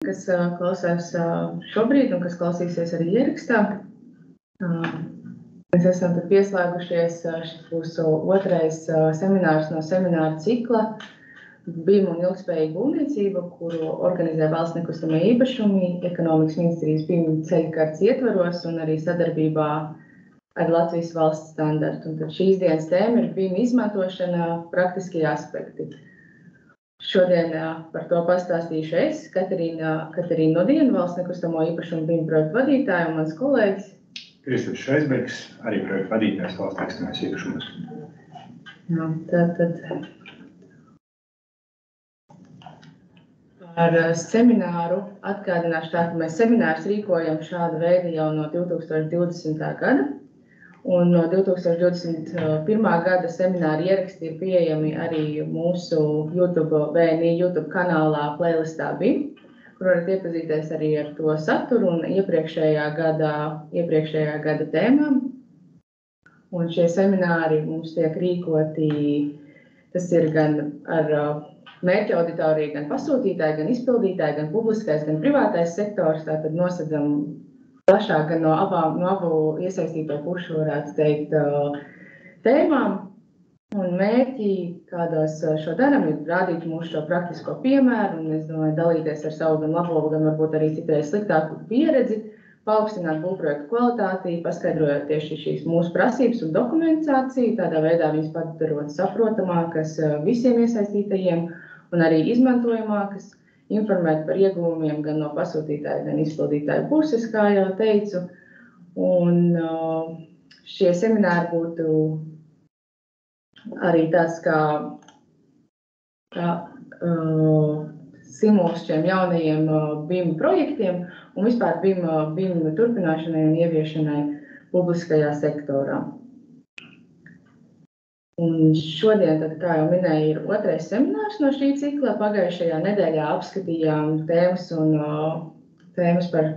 kas klausās šobrīd un kas klausīsies arī ierakstā. Mēs esam pieslēgušies, šis būs otrais seminārs no semināra cikla BIM un ilgspējīga būvniecība, kuru organizē Valsts nekustamie īpašumi, Ekonomikas ministrijas BIM ceļkartes ietvaros un arī sadarbībā ar Latvijas valsts standartu. Un tad šīs dienas tēma ir BIM izmantošana praktiskie aspekti. Šodien par to pastāstīšu es, Katerīna Nodiena, Valsts nekustamo īpašumu BIM projektu vadītāja, un mans kolēģis Kristofers Šaisbergs, arī projektu vadītājs Valsts nekustamais īpašumus. Tātad par semināru atgādināšu tā, ka mēs seminārus rīkojam šāda veida jau no 2020. gada. Un no 2021. gada semināra ieraksti ir pieejami arī mūsu VNI YouTube kanālā playlistā BIM, kur varat iepazīties arī ar to saturu un iepriekšējā gada tēmām. Un šie semināri mums tiek rīkoti, tas ir gan ar mērķa auditoriju, gan pasūtītāji, gan izpildītāji, gan publiskais, gan privātais sektors, tātad nosedzam plašāk gan no abu iesaistīto pušu, varētu teikt, tēmām. Un mērķi, kādos šo darām, ir rādīt mūsu šo praktisko piemēru, un es domāju, dalīties ar savu gan labo, gan varbūt arī citreiz sliktāku pieredzi, paaugstināt būvprojektu kvalitāti, paskaidrojot tieši šīs mūsu prasības un dokumentāciju, tādā veidā viņas padarot saprotamākas visiem iesaistītajiem un arī izmantojamākas. Informēt par ieguvumiem gan no pasūtītāja, gan izpildītāja puses, kā jau teicu. Un šie semināri būtu arī tāds kā simuls šiem jaunajiem BIM projektiem un vispār BIM turpināšanai un ieviešanai publiskajā sektorā. Un šodien, tad, kā jau minēju, ir otrais seminārs no šī cikla. Pagājušajā nedēļā apskatījām tēmas par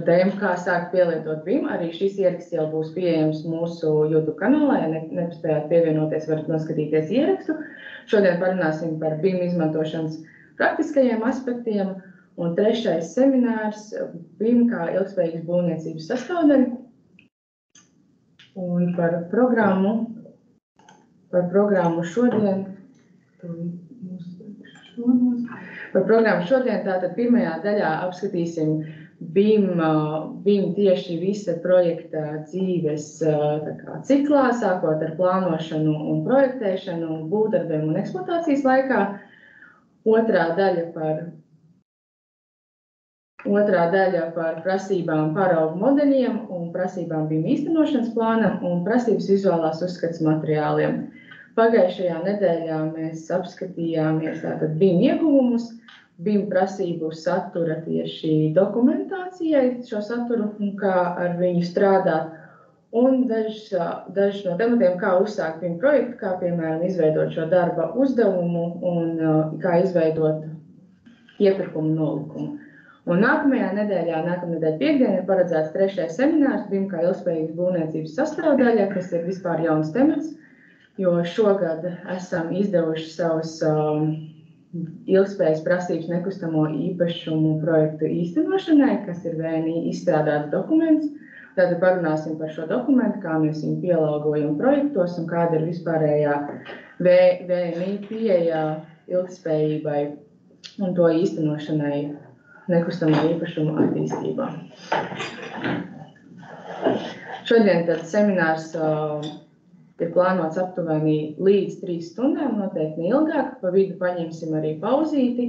tēmu, kā sākt pielietot BIM. Arī šis ieraksts jau būs pieejams mūsu YouTube kanālā. Ja nepaspējāt pievienoties, varat noskatīties ierakstu. Šodien parunāsim par BIM izmantošanas praktiskajiem aspektiem. Un trešais seminārs BIM kā ilgspējīgas būvniecības sastāvdaļa. Un par programmu šodien, tātad pirmajā daļā apskatīsim BIM tieši visa projekta dzīves ciklā, sākot ar plānošanu un projektēšanu, būvdarbiem un eksploatācijas laikā. Otrā daļa par prasībām paraugu modeļiem un prasībām BIM īstenošanas plānam un prasības vizuālās uzskates materiāliem. Pagājušajā nedēļā mēs apskatījāmies tātad BIM ieguvumus, BIM prasību satura tieši dokumentācijai, šo saturu un kā ar viņu strādāt. Un dažs no tematiem, kā uzsākt BIM projektu, kā piemēram izveidot šo darba uzdevumu un kā izveidot iepirkumu nolikumu. Un nākamnedēļ piekdien ir paredzēts trešais seminārs BIM kā ilgspējīgas būvniecības sastāvdaļa, kas ir vispār jauns temats, jo šogad esam izdevuši savus ilgspējas prasības nekustamo īpašumu projektu īstenošanai, kas ir VNI izstrādāts dokuments. Tātad parunāsim par šo dokumentu, kā mēs viņu pielāgojam projektos un kāda ir vispārējā VNI pieeja ilgspējībai un to īstenošanai nekustamā īpašuma attīstībā. Šodien tad seminārs ir plānots aptuveni līdz 3 stundām, noteikti neilgāk. Pa vidu paņemsim arī pauzīti.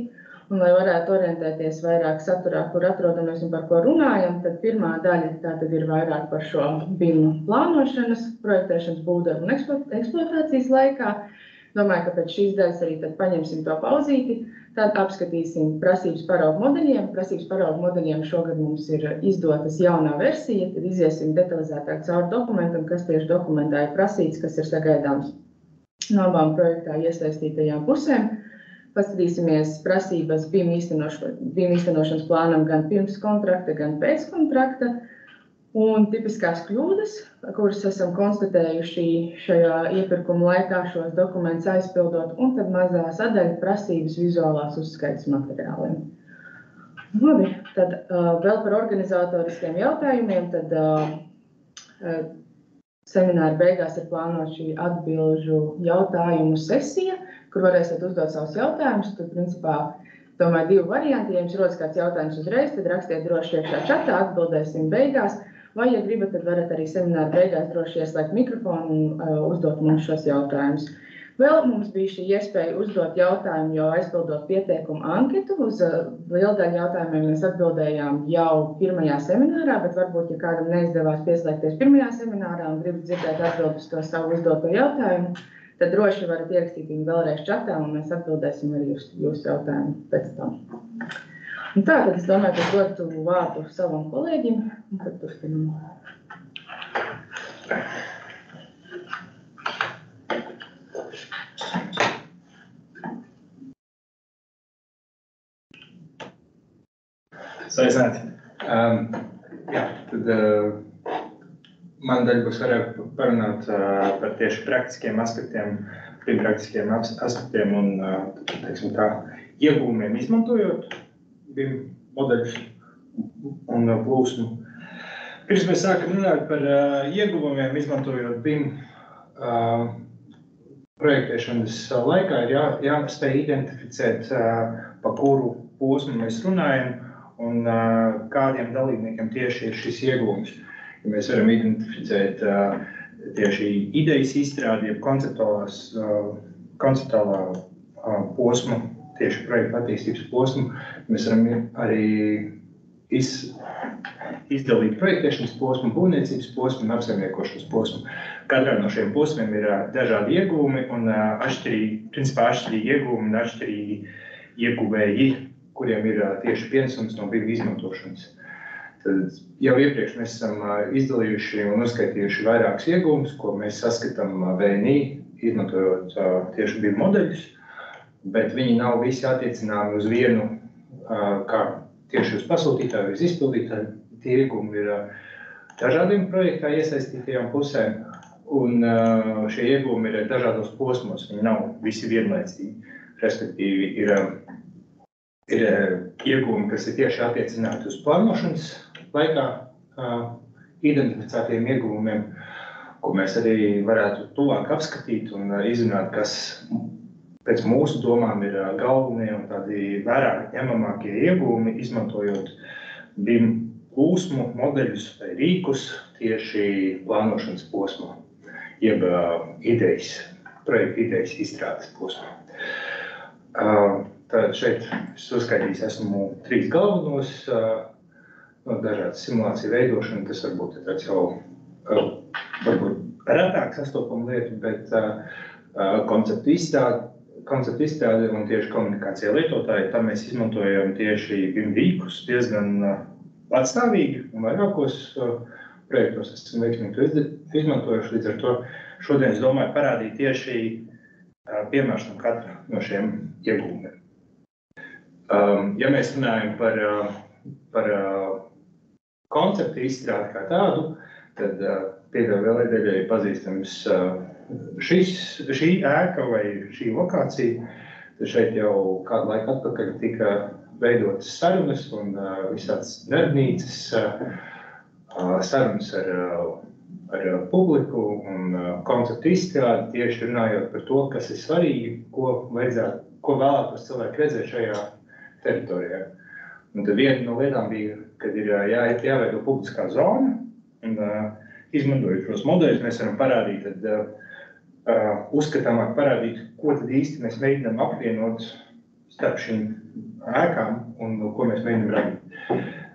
Un, lai varētu orientēties vairāk saturā, kur atrodamies un par ko runājam, tad pirmā daļa tātad ir vairāk par šo BIM plānošanas, projektēšanas, būvdarbu un eksploatācijas laikā. Domāju, ka pēc šīs daļas arī tad paņemsim to pauzīti. Tad apskatīsim prasības paraugu modeļiem. Prasības paraugu modeļiem šogad mums ir izdotas jaunā versija. Tad iziesim detalizētāk cauri dokumentam, kas tieši dokumentā ir prasīts, kas ir sagaidāms no abām projektā iesaistītajām pusēm. Paskatīsimies prasības BIM īstenošanas plānam gan pirms kontrakta, gan pēc kontrakta. Un tipiskās kļūdas, kuras esam konstatējuši šajā iepirkuma laikā šos dokumentus aizpildot, un tad mazā sadaļa prasības vizuālās uzskaites materiāliem. Labi, tad vēl par organizatoriskiem jautājumiem, tad semināra beigās ir plānota šī atbilžu jautājumu sesija, kur varēsiet uzdot savus jautājumus. Tad, principā, domāju, divi varianti. Ja jums rodas kāds jautājums uzreiz, tad rakstiet droši iekšā čatā, atbildēsim beigās. Vai, ja gribat, tad varat arī semināra beigās droši ieslēgt mikrofonu un uzdot mums šos jautājumus. Vēl mums bija šī iespēja uzdot jautājumu, jo aizpildot pieteikumu anketu. Uz lielu daļu jautājumiem mēs atbildējām jau pirmajā seminārā, bet varbūt, ja kādam neizdevās pieslēgties pirmajā seminārā un gribat dzirdēt atbildus to savu uzdoto jautājumu, tad droši varat ierakstīt viņu vēlreiz čatā, un mēs atbildēsim arī uz jūsu jautājumu pēc tam. Un tā, tad es domāju, ka dotu vārdu savam kolēģim, un tad turpinam. Sveicināti. Jā, tad man daļa būs vairāk parunāt par tieši praktiskiem aspektiem, praktiskiem aspektiem un, teiksim tā, iegūmiem izmantojot BIM modeļus un plūsmu. Pirms mēs sākam runāt par ieguvumiem izmantojot BIM projektēšanas laikā, ir jāspēj identificēt, pa kuru posmu mēs runājam, un kādiem dalībniekiem tieši ir šis iegūms. Ja mēs varam identificēt tieši idejas izstrādi, konceptuālā posmu, tieši projekta attīstības posmu, mēs varam arī izdalīt projektēšanas posmu, būvniecības posmu un apsaimniekošanas posmu. Katrā no šiem posmiem ir dažādi iegūmi un atšķirīgi iegūmi un atšķirīgi ieguvēji, kuriem ir tieši pienesums no BIM izmantošanas. Tad jau iepriekš mēs esam izdalījuši un uzskaitījuši vairākus iegūmus, ko mēs saskatām VNI, izmantojot tieši BIM modeļus, bet viņi nav visi attiecināmi uz vienu, kā tieši uz pasūtītāju, uz izpildītāju. Tie iegūmi ir dažādiem projektā iesaistītajām pusēm, un šie iegūmi ir dažādos posmos, viņi nav visi vienlaicīgi. Respektīvi, ir iegūmi, kas ir tieši attiecināti uz plānošanas laikā identificētiem iegūmiem, ko mēs arī varētu tuvāk apskatīt un izrunāt, kas pēc mūsu domām ir galvenie un tādi vairāk ņemamākie iegūmi, izmantojot BIM plūsmu, modeļus vai rīkus tieši plānošanas posmā, jeb projekta idejas izstrādes posmā. Tad šeit es uzskaitījis esmu 3 galvenos, dažādas simulāciju veidošana, tas varbūt ir tāds jau varbūt retāk sastopama lieta, bet konceptu izstrāde un tieši komunikācija lietotāji, tam mēs izmantojam tieši BIM rīkus diezgan patstāvīgi un vairākos projektos esam veiksmīgi izmantojuši, līdz ar to šodien es domāju parādīt tieši piemēršanu katra no šiem iegūmiem. Ja mēs runājam par konceptu izstrādi kā tādu, tad pieļauju vēl daļai pazīstams šī ēka vai šī lokācija. Tad šeit jau kādu laiku atpakaļ tika veidotas sarunas un visādas darbnīcas, sarunas ar publiku un konceptu izstrādi tieši runājot par to, kas ir svarīgi, ko vēlētos cilvēki redzēt šajā teritorijā. Un tad viena no lietām bija, kad ir jāveido publiskā zona, un izmantojot šos modeļus, mēs varam parādīt, uzskatāmāk parādīt, ko tad īsti mēs mēģinām apvienot starp šīm ēkām un ko mēs mēģinām radīt.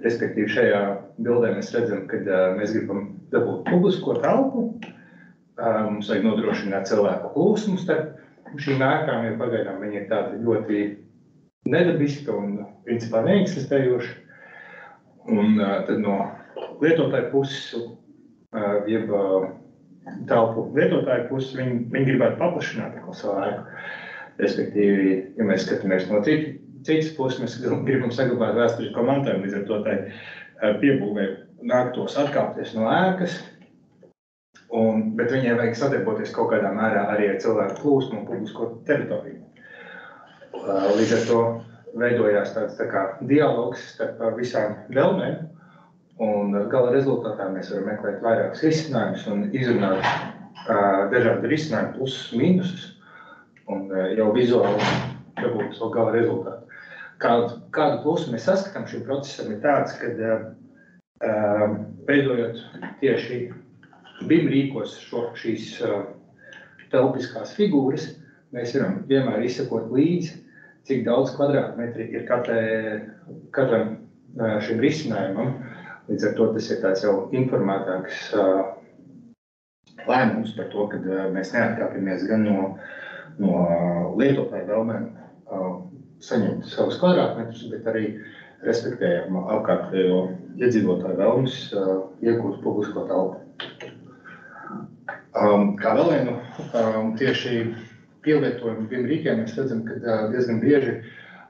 Respektīvi šajā bildē mēs redzam, kad mēs gribam dabūt publisko telpu, mums vajag nodrošināt cilvēku plūsmu starp šīm ēkām, jo pagaidām viņi ir tādi ļoti nedabiska un principā neeksistējoša. Un tad no lietotāju puses, jeb telpu lietotāju puses, viņi gribētu paplašināt savu ēku. Respektīvi, ja mēs skatāmies no citas puses, mēs gribam saglabāt vēsturisko mantojumu, līdz ar to tai piebūvē nāktos atkāpties no ēkas, bet viņiem vajag sadarboties kaut kādā mērā arī ar cilvēku plūsmu un publisko teritoriju. Līdz ar to veidojās tāds tā kā dialogs starp visām vēlmēm, un gala rezultātā mēs varam meklēt vairākus risinājumus un izrunāt dažādi risinājumi, plusus, mīnusus, un jau vizuāli dabūt to gala rezultātu. Kādu plusu mēs saskatām šim procesam ir tāds, kad veidojot tieši BIM rīkos šīs telpiskās figūras, mēs varam vienmēr izsekot līdzi, cik daudz kvadrātmetri ir katram šim risinājumam. Līdz ar to tas ir tāds jau informētāks lēmums par to, kad mēs neatkāpjamies gan no lietotāju vēlmēm saņemt savus kvadrātmetrus, bet arī respektējam apkārtējo iedzīvotāju vēlmes iegūt publisko telpu. Kā vēl vienu tieši pielietojumu BIM rīkiem mēs redzam, ka diezgan bieži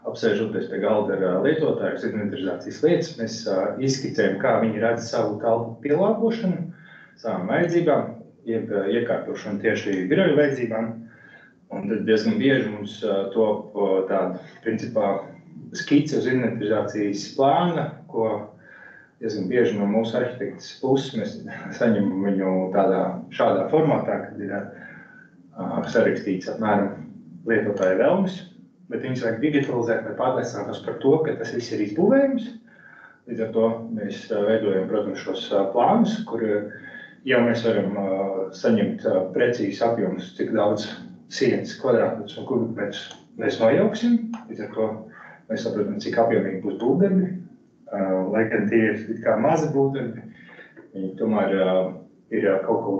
apsēžoties pie galda ar lietotāju inventarizācijas lietas, mēs izskicējam, kā viņi redz savu telpu pielāgošanu savām vajadzībām, jeb iekārtošanu tieši biroju vajadzībām. Un tad diezgan bieži mums top tāda, principā, skice uz inventarizācijas plāna, ko diezgan bieži no mūsu arhitektas puses mēs saņemam viņu šādā formātā, kad ir sarakstīts apmēram lietotāja vēlmes, bet viņus vajag digitalizēt, lai pārliecinātos par to, ka tas viss ir izbūvējums. Līdz ar to mēs veidojam, protams, šos plānus, kur jau mēs varam saņemt precīzi apjomus, cik daudz sienas, kvadrātmetrus un kubikmetrus mēs nojauksim. Līdz ar to mēs saprotam, cik apjomīgi būs būvdarbi. Lai gan tie ir kā mazi būvdarbi, viņi tomēr ir kaut ko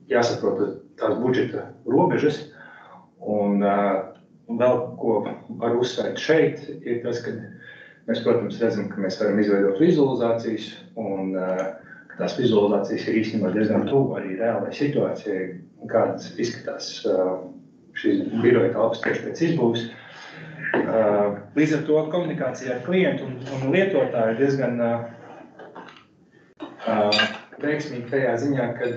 jāsaprot tās budžeta robežas. Un vēl ko var uzsvērt šeit, ir tas, ka mēs, protams, redzam, ka mēs varam izveidot vizualizācijas, un ka tās vizualizācijas ir īstenībā diezgan tuvu arī reālai situācijai, kādas izskatās šīs biroja telpas tieši pēc izbūves. Līdz ar to komunikācija ar klientu un lietotāju ir diezgan veiksmīgi tajā ziņā, kad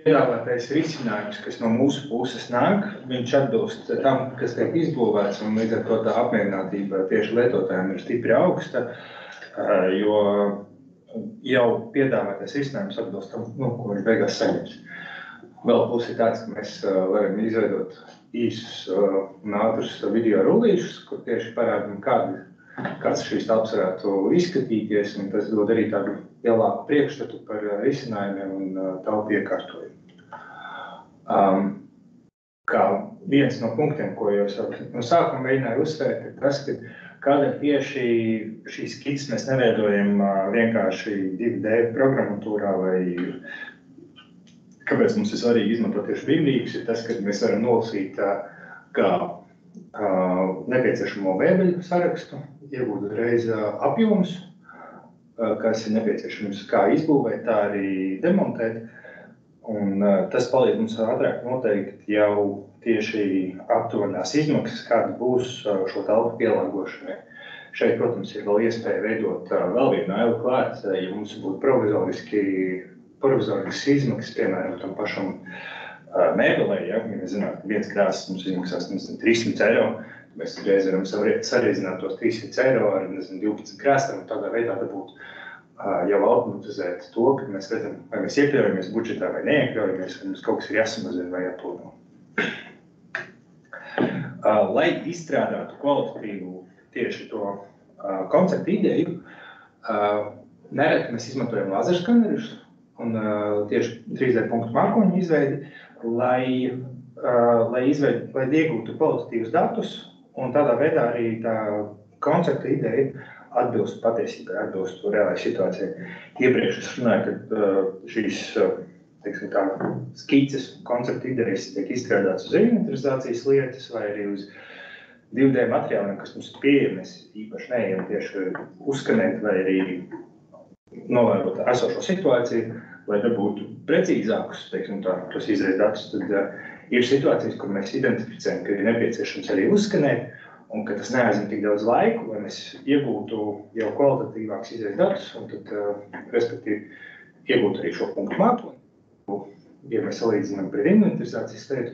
piedāvātais risinājums, kas no mūsu puses nāk, viņš atbilst tam, kas tiek izbūvēts, un līdz ar to tā apmierinātība tieši lietotājiem ir stipri augsta, jo jau piedāvātais risinājums atbilst tam, ko viņš beigās saņems. Vēl plus ir tāds, ka mēs varam izveidot īsus un ātrus video rullīšus, kur tieši parādam, kāds šīs telpas varētu izskatīties, un tas dod arī tādu lielāku priekšstatu par risinājumiem un telpu iekārtojumu. Kā viens no punktiem, ko jau no sākuma mēģināju uzsvērt, ir tas, ka kādēļ tieši šīs skices mēs neveidojam vienkārši 2D programmatūrā, vai kāpēc mums ir svarīgi izmantot tieši BIM rīkus, ir tas, ka mēs varam nolasīt kā nepieciešamo mēbeļu sarakstu, iegūt uzreiz apjomus, kas ir nepieciešams kā izbūvēt, tā arī demontēt. Un tas palīdz mums ātrāk noteikt jau tieši aptuvenās izmaksas, kāda būs šo telpu pielāgošanai. Šeit, protams, ir vēl iespēja veidot vēl vienu ailu klāt, ja mums būtu provizoriskas izmaksas, piemēram, tam pašam mēbelē, ja mēs zinām, ka viens krāsas mums izmaksās 300 eiro, mēs reiz varam sareizināt tos 300 eiro ar 12 krāsām, un tādā veidā dabūt jau automatizēt to, ka mēs redzam, vai mēs iekļaujamies budžetā vai neiekļaujamies, vai mums kaut kas ir jāsamazina vai jāplāno. Lai izstrādātu kvalitatīvu tieši to konceptu ideju, nereti mēs izmantojam lazerskanerus un tieši 3D punktu mākoņu izveidi, lai iegūtu kvalitatīvus datus, un tādā veidā arī tā koncepta ideja atbilst patiesībai, atbilst reālai situācijai. Iepriekš es runāju, ka šīs skices, koncepta idejas tiek izstrādāts uz inventarizācijas lietas vai arī uz 2D materiāliem, kas mums ir pieejami. Mēs īpaši neejam tieši uzskanēt vai arī novērot esošo situāciju, lai dabūtu precīzākus, tos izreiz datus. Tad ir situācijas, kur mēs identificējam, ka ir nepieciešams arī uzskanēt, un ka tas neaizņem tik daudz laiku, lai mēs iegūtu jau kvalitatīvākus izreiz datus, un tad, respektīvi, iegūt arī šo punktu mākoni. Ja mēs salīdzinām pret inventarizācijas lietu,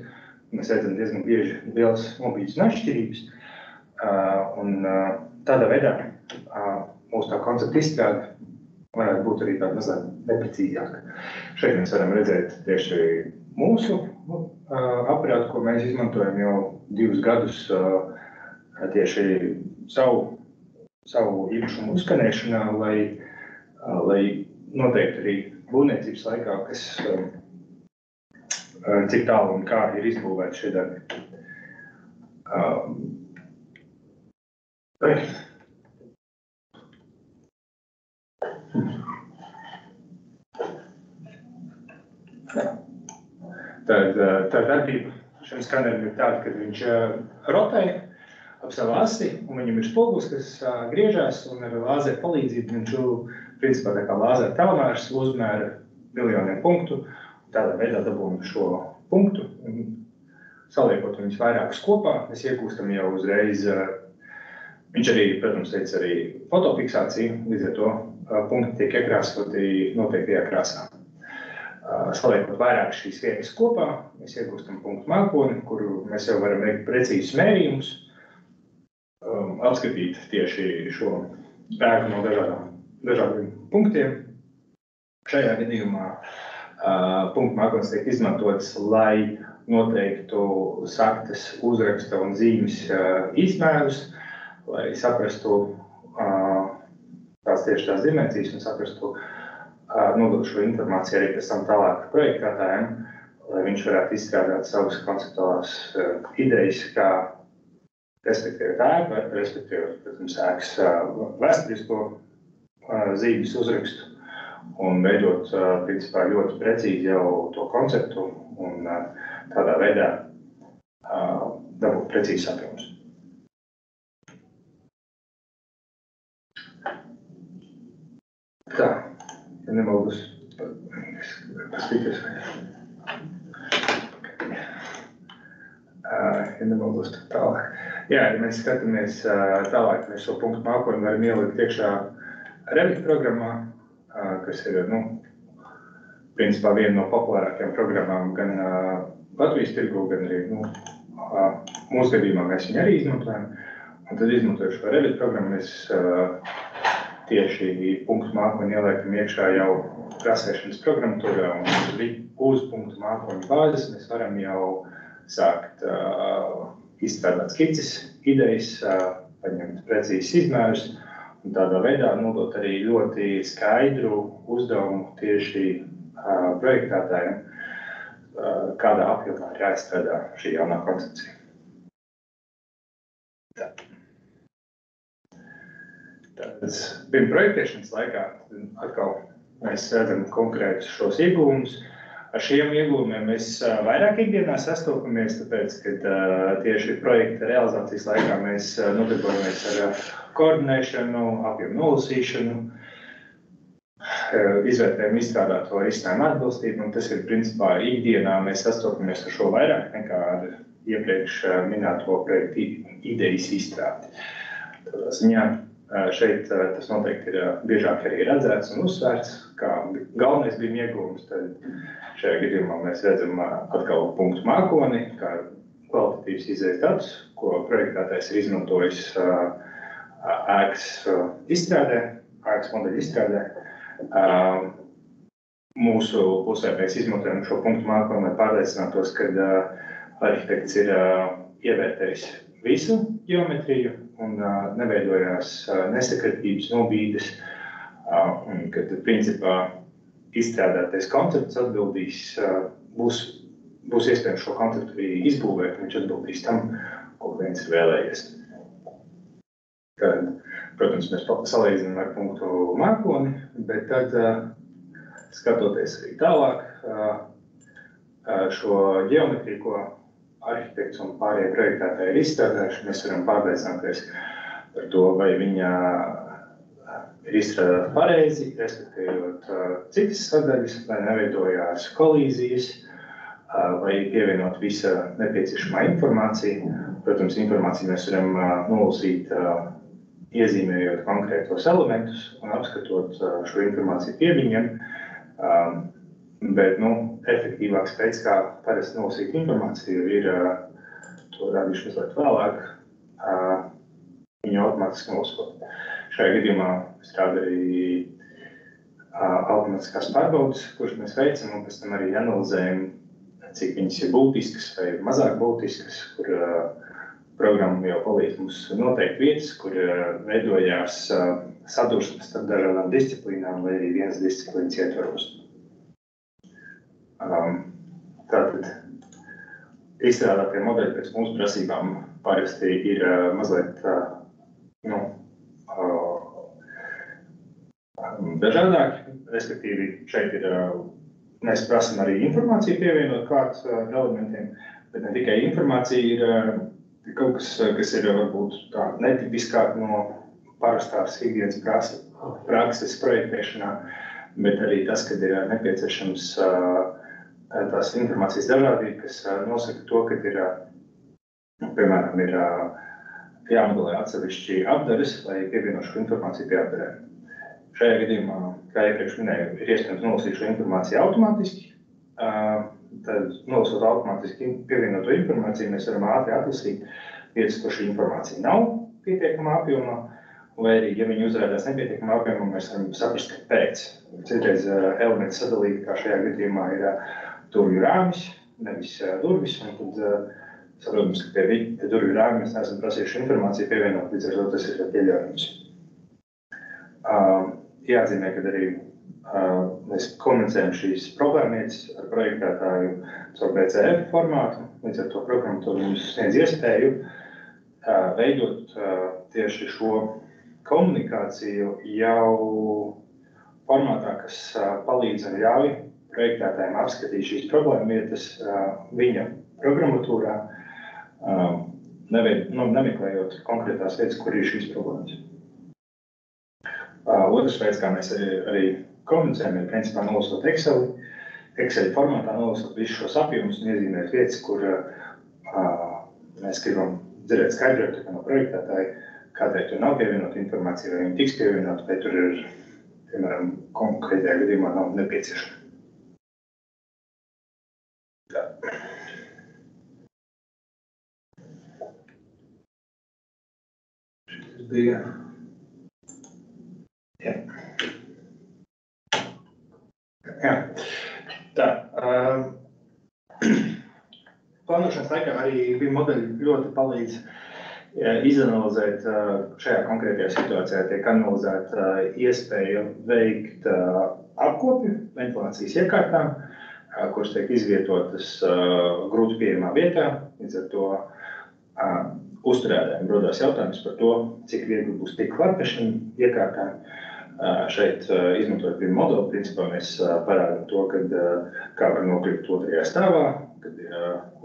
mēs redzam diezgan bieži lielas nobīdes un atšķirības. Un tādā veidā mūsu tā koncepta izstrāde varētu būt arī tāda mazliet neprecīzāka. Šeit mēs varam redzēt tieši mūsu aparātu, ko mēs izmantojam jau 2 gadus tieši savu īpašumu uzskanēšanā, lai noteikti arī būvniecības laikā, cik tālu un kā ir izbūvēti šie darbi. Tā darbība šim skanerim ir tāda, ka viņš rotē ap savu asi, un viņam ir spogulis, kas griežās, un ar lāzeru palīdzību viņš principā tā kā lāzeru telmērs uzmēra miljoniem punktu, un tādā veidā dabūjam šo punktu, un saliekot viņus vairākus kopā, mēs iegūstam jau uzreiz. Viņš arī, protams, veic arī fotofiksāciju, līdz ar to punkti tiek iekrāsoti noteiktajā krāsā. Saliekot vairāk šīs vietas kopā, mēs iegūstam punktu mākoni, kuru mēs jau varam veikt precīzus mērījumus, apskatīt tieši šo ēku no dažādiem punktiem. Šajā gadījumā punktu mākonis tiek izmantots, lai noteiktu saktas, uzraksta un zīmes izmērus, lai saprastu tās dimensijas un saprastu nodot šo informāciju arī pēc tam tālāk projektētājiem, lai viņš varētu izstrādāt savas konceptuālās idejas, kā respektīvi ēku, respektīvi, protams, ēkas vēsturisko zīmes uzrakstu un veidot, principā, ļoti precīzi jau to konceptu un tādā veidā dabūt precīzi apjomus. Tā. Ja nemaldos, paskatīties tālāk. Jā, ja mēs skatāmies tālāk, mēs šo punktu mākoni varam ielikt iekšā Revit programmā, kas ir, principā viena no populārākajām programmām gan Latvijas tirgu, gan arī, mūsu gadījumā mēs viņu arī izmantojam. Un tad izmantojot šo Revit programmu, mēs tieši punktu mākoni ieliekam iekšā jau krāsēšanas programmatūrā un uz punktu mākoņu bāzes mēs varam jau sākt izstrādāt skices, idejas, paņemt precīzes izmērus un tādā veidā nodot arī ļoti skaidru uzdevumu tieši projektētājiem, kādā apjomā ir jāizstrādā šī jaunā koncepcija. Pirms projektēšanas laikā atkal mēs redzam konkrētus šos iegūmus. Ar šiem iegūmiem mēs vairāk ikdienā sastopamies, tāpēc, ka tieši projekta realizācijas laikā mēs nodarbojamies ar koordinēšanu, apjomu nolasīšanu, izvērtējumu izstrādāto risinājumu atbilstību, un tas ir principā ikdienā mēs sastopamies ar šo vairāk nekā ar iepriekš minēto projektu idejas izstrādi. Tādā ziņā šeit tas noteikti ir biežāk arī redzēts un uzsvērts, kā galvenais bija iegūms. Tad šajā gadījumā mēs redzam atkal punktu mākoni, kā kvalitatīvs izējas datus, ko projektētājs ir izmantojis ēkas izstrādē, ēkas modeļu izstrādē. Mūsu pusē mēs izmantojam šo punktu mākoni, lai pārliecinātos, ka arhitekts ir ievērtējis visu ģeometriju un neveidojās nesakritības, nobīdes, un kad principā izstrādātais koncepts atbildīs, būs iespējams šo konceptu arī izbūvēt, viņš atbildīs tam, ko klients ir vēlējies. Tad, protams, mēs salīdzinām ar punktu mākoni, bet tad, skatoties arī tālāk, šo ģeometriju, ko arhitekts un pārējie projektētāji ir izstrādājuši, mēs varam pārliecināties par to, vai viņa ir izstrādāta pareizi, respektējot citas sadaļas, lai neveidojās kolīzijas, vai pievienot visa nepieciešamā informācija. Protams, informāciju mēs varam nolasīt, iezīmējot konkrētos elementus un apskatot šo informāciju pie viņiem, Bet, efektīvāks veids, kā parasti nolasīt informāciju, ir, to rādīšu mazliet vēlāk, viņu automātiski nolasot. Šajā gadījumā strādā arī automātiskās pārbaudes, kuras mēs veicam, un pēc tam arī analizējam, cik viņas ir būtiskas vai mazāk būtiskas, kur programma jau palīdz mums noteikt vietas, kur veidojās sadursmes starp dažādām disciplīnām vai arī vienas disciplīnas ietvaros. Tātad izstrādātie modeļi pēc mūsu prasībām parasti ir mazliet dažādāki, respektīvi šeit ir, mēs prasam arī informāciju pievienot klāt elementiem, bet ne tikai informācija ir kaut kas ir varbūt tā netipiskāk no parastās ikdienas prakses projektēšanā, bet arī tas, kad ir nepieciešams tās informācijas dažādība, kas nosaka to, ka ir, piemēram, ir jāmodelē atsevišķi apdares, lai pievienošu informāciju pie apdarēm. Šajā gadījumā, kā iepriekš minēju, ir iespējams nolasīt šo informāciju automātiski. Tad nolasot automātiski pievienoto informāciju, mēs varam ātri atlasīt vietas, kur šī informācija nav pietiekamā apjomā, vai arī, ja viņi uzrādās nepietiekamā apjomā, mēs varam saprast, kāpēc. Citreiz elementi sadalīti, kā šajā gadījumā ir durvju rāmis, nevis durvis, un tad saprotams, ka pie durvju rāmi mēs neesam prasījuši informāciju pievienot, līdz ar to tas ir pieļaujams. Jāatzīmē, ka arī mēs komunicējam šīs problēmietas ar projektētāju caur BCF formātu, līdz ar to programmatūra mums sniedz iespēju veidot tieši šo komunikāciju jau formātā, kas palīdz un ļauj projektētājiem apskatīt šīs problēmvietas viņa programmatūrā, nemeklējot konkrētās vietas, kur ir šīs problēmas. Otrs veids, kā mēs arī komunicējam, ir principā nolasot Excel formātā, nolasot visus šos apjomus un iezīmēt vietas, kur mēs gribam dzirdēt skaidrojumu no projektētāja, kādēļ tur nav pievienot informāciju, vai viņi tiks pievienot, vai tur ir, piemēram, konkrētajā gadījumā nav nepieciešama. Šis bija. Jā. Tā. Plānošanas laikā arī BIM modeļi ļoti palīdz izanalizēt šajā konkrētajā situācijā, tiek analizēta iespēja veikt apkopi ventilācijas iekārtām, kuras tiek izvietotas grūti pieejamā vietā. Līdz ar to uzturētājiem rodās jautājums par to, cik viegli būs tikt klāt pie šīm iekārtām. Šeit, izmantojot BIM modeli, principā mēs parādām to, kā var nokļūt otrajā stāvā, kad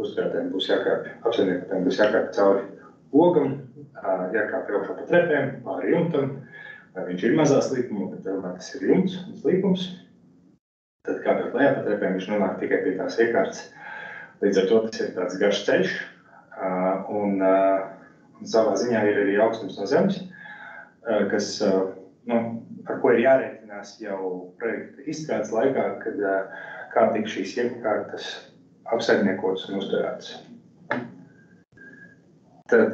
uzturētājiem būs jākāpj, apsaimniekotājiem būs jākāpj cauri ogam, jākāpj augšā pa trepēm, pāri jumtam, vai viņš ir mazā slīpumā, bet tas ir jumts un slīpums. Tad kāpjot lejā pa trepēm, viņš nonāk tikai pie tās iekārtas. Līdz ar to tas ir tāds garš ceļš, un savā ziņā ir arī augstums no zemes, kas ar ko ir jārēķinās jau projekta izstrādes laikā, kad kā tiks šīs iekārtas apsaimniekotas un uzturētas. Tad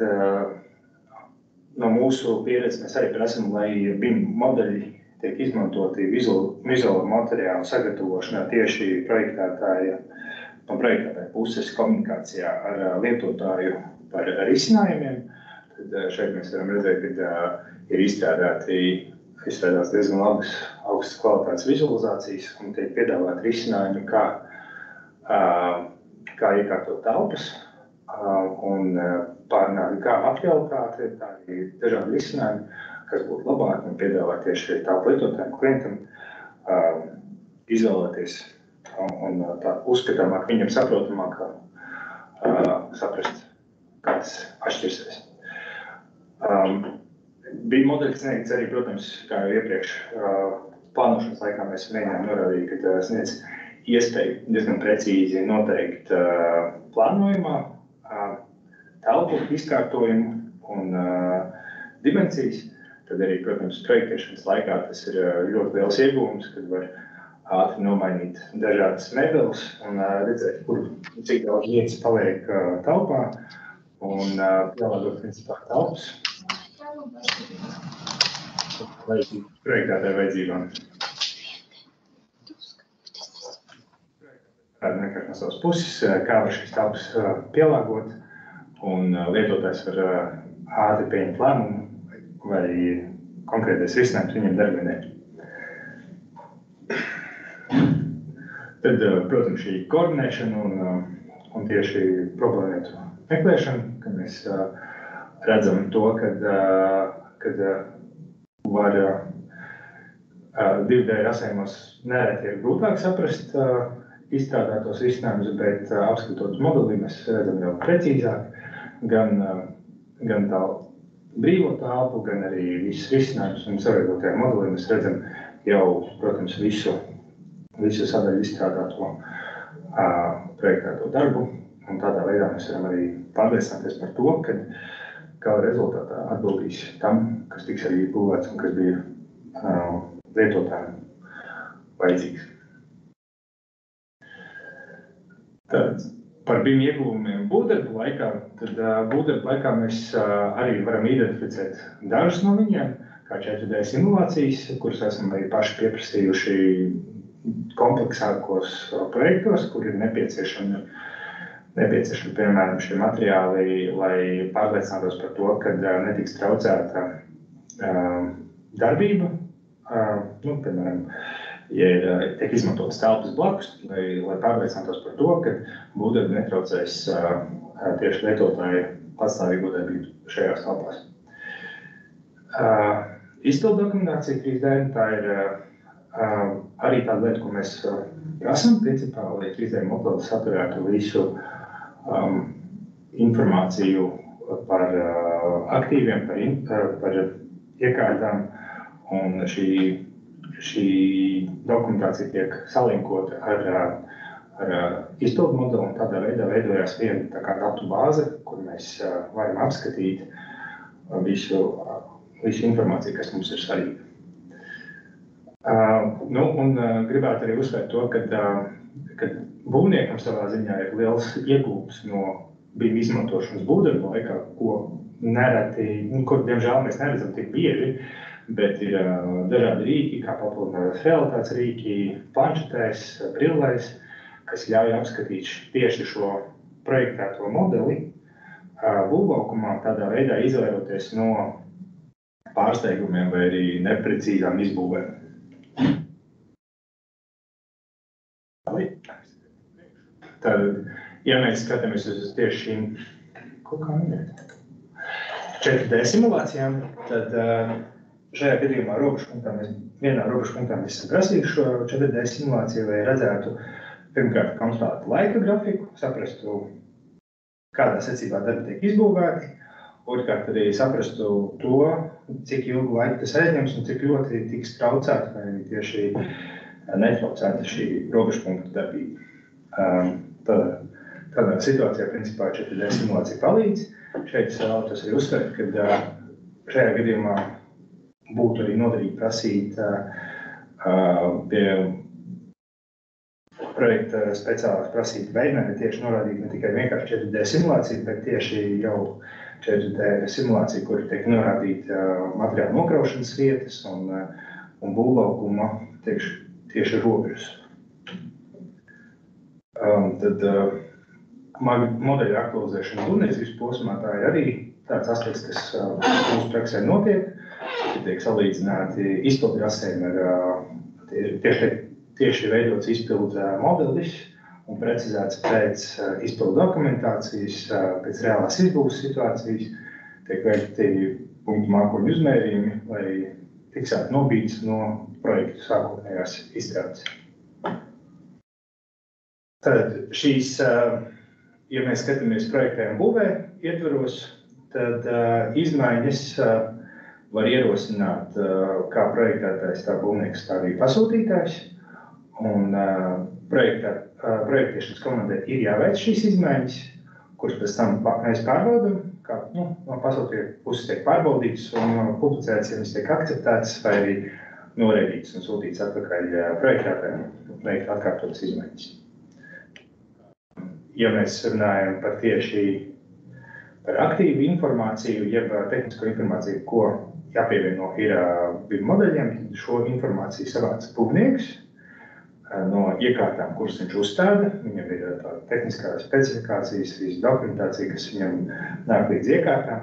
no mūsu pieredzes mēs arī prasam, lai BIM modeļi tiek izmantoti vizuālo materiālu sagatavošanā tieši no projektētāja puses komunikācijā ar lietotāju par risinājumiem. Tad šeit mēs varam redzēt, ka ir izstrādāts diezgan augstas kvalitātes vizualizācijas un tiek piedāvāt risinājumi, kā iekārtot telpas un pārnāvi kā aktualitāte, tā arī dažādi risinājumi, kas būtu labāk un piedāvāt tieši telpu lietotājiem, klientam, izvēlēties un tā uzskatāmāk, viņam saprotamāk saprast, kā tas atšķirsies. BIM modeļi sniedz arī, protams, kā jau iepriekš plānošanas laikā mēs mēģinājām norādīt, ka sniedz iespēju diezgan precīzi noteikt plānojumā telpu, izkārtojumu un dimensijas. Tad arī, protams, projektēšanas laikā tas ir ļoti liels iegūms, kad var ātri nomainīt dažādas mēbeles un redzēt, cik daudz vietas paliek telpā un pielāgot principā telpas projektētāju vajadzībām. Vienkārši no savas puses, kā var šīs telpas pielāgot un lietotājs var ātri pieņemt lēmumu vai konkrētais risinājums viņam darbinē. Tad, protams, šī koordinēšana un tieši problēmētu meklēšana, kad mēs redzam to, kad var 2D rasējumos nereti ir grūtāk saprast izstrādātos risinājumus, bet apskatot modelī mēs redzam jau precīzāk gan tā brīvo telpu, gan arī visus risinājumus un savietotajā modelī mēs redzam jau, protams, visu sadaļu izstrādāto projektēto darbu, un tādā veidā mēs varam arī pārliecināties par to, ka gala rezultātā atbildīs tam, kas tiks arī būvēts un kas bija lietotājiem vajadzīgs. Tad par BIM ieguvumiem būvdarbu laikā, tad būvdarbu laikā mēs arī varam identificēt dažus no viņiem, kā 4D simulācijas, kuras esam arī paši pieprasījuši kompleksākos projektos, kur ir nepieciešami, piemēram, šie materiāli, lai pārliecinātos par to, ka netiks traucēta darbība. Piemēram, ja tiek izmantotas telpas blakus, lai pārliecinātos par to, ka būvdarbi netraucēs tieši lietotāju patstāvīgo darbību šajās telpās. Izpildu dokumentācija 3D, tā ir arī tāda lieta, ko mēs prasam, principā, lai 3D modelis saturētu visu informāciju par aktīviem, par iekārtām, un šī dokumentācija tiek salinkota ar izpildu modeli, un tādā veidā veidojās viena tā kā datu bāze, kur mēs varam apskatīt visu informāciju, kas mums ir svarīga. Gribētu arī uzsvērt to, ka būvniekam savā ziņā ir liels iegūms no BIM izmantošanas būvdarbu laikā, ko diemžēl mēs neredzam tik bieži, bet ir dažādi rīki, kā papildinājās realitātes rīki, planšetēs, brillēs, kas ļauj apskatīt tieši šo projektēto modeli būvlaukumā, tādā veidā izvairoties no pārsteigumiem vai arī neprecīzām izbūvēm. Tad, ja mēs skatāmies uz tieši šīm 4D simulācijām, tad šajā gadījumā vienā robežpunktā mēs esam prasījuši šo 4D simulāciju, lai redzētu pirmkārt konstatētu laika grafiku, saprastu, kādā secībā darbi tiek izbūvēti, otrkārt arī saprastu to, cik ilgu laiku tas aizņems un cik ļoti tiks traucēta vai tieši netraucēta šī robežpunkta darbība. Tādā situācijā, principā, 4D simulācija palīdz. Šeit es vēlētos arī uzsvērt, ka šajā gadījumā būtu arī noderīgi prasīt pie projekta speciālās prasīt veidnēm, tieši norādīt ne tikai vienkārši 4D simulāciju, bet tieši jau 4D simulācija, kur tiek norādīta materiālu nokraušanas vietas un būvlaukuma tieši robežas. Tad modeļa aktualizēšana būvniecības posmā, tā ir arī tāds aspekts, kas mūsu praksē notiek, ka tiek salīdzināti izpildu rasējumi ar tieši veidots izpildu modelis un precizēts pēc izpildu dokumentācijas, pēc reālās izbūves situācijas, tiek veikti punktu mākoņu uzmērījumi, lai fiksētu nobīdes no projektu sākotnējās izstrādes. Tad šīs, ja mēs skatāmies projektē un būvē ietvaros, tad izmaiņas var ierosināt kā projektētājs, tā būvnieks, tā arī pasūtītājs. Un projektēšanas komandai ir jāveic šīs izmaiņas, kuras pēc tam mēs pārbaudam, kā no pasūtītāja puses tiek pārbaudītas un publicētas, ja viņas tiek akceptētas, vai arī noraidītas un sūtītas atpakaļ projektētājiem, veikt atkārtotas izmaiņas. Ja mēs runājam par tieši par aktīvu informāciju, jeb tehnisko informāciju, ko jāpievieno ir BIM modeļiem, tad šo informāciju savāc būvnieks no iekārtām, kuras viņš uzstāda. Viņam ir tāda tehniskā specifikācijas, visa dokumentācija, kas viņam nāk līdz iekārtām,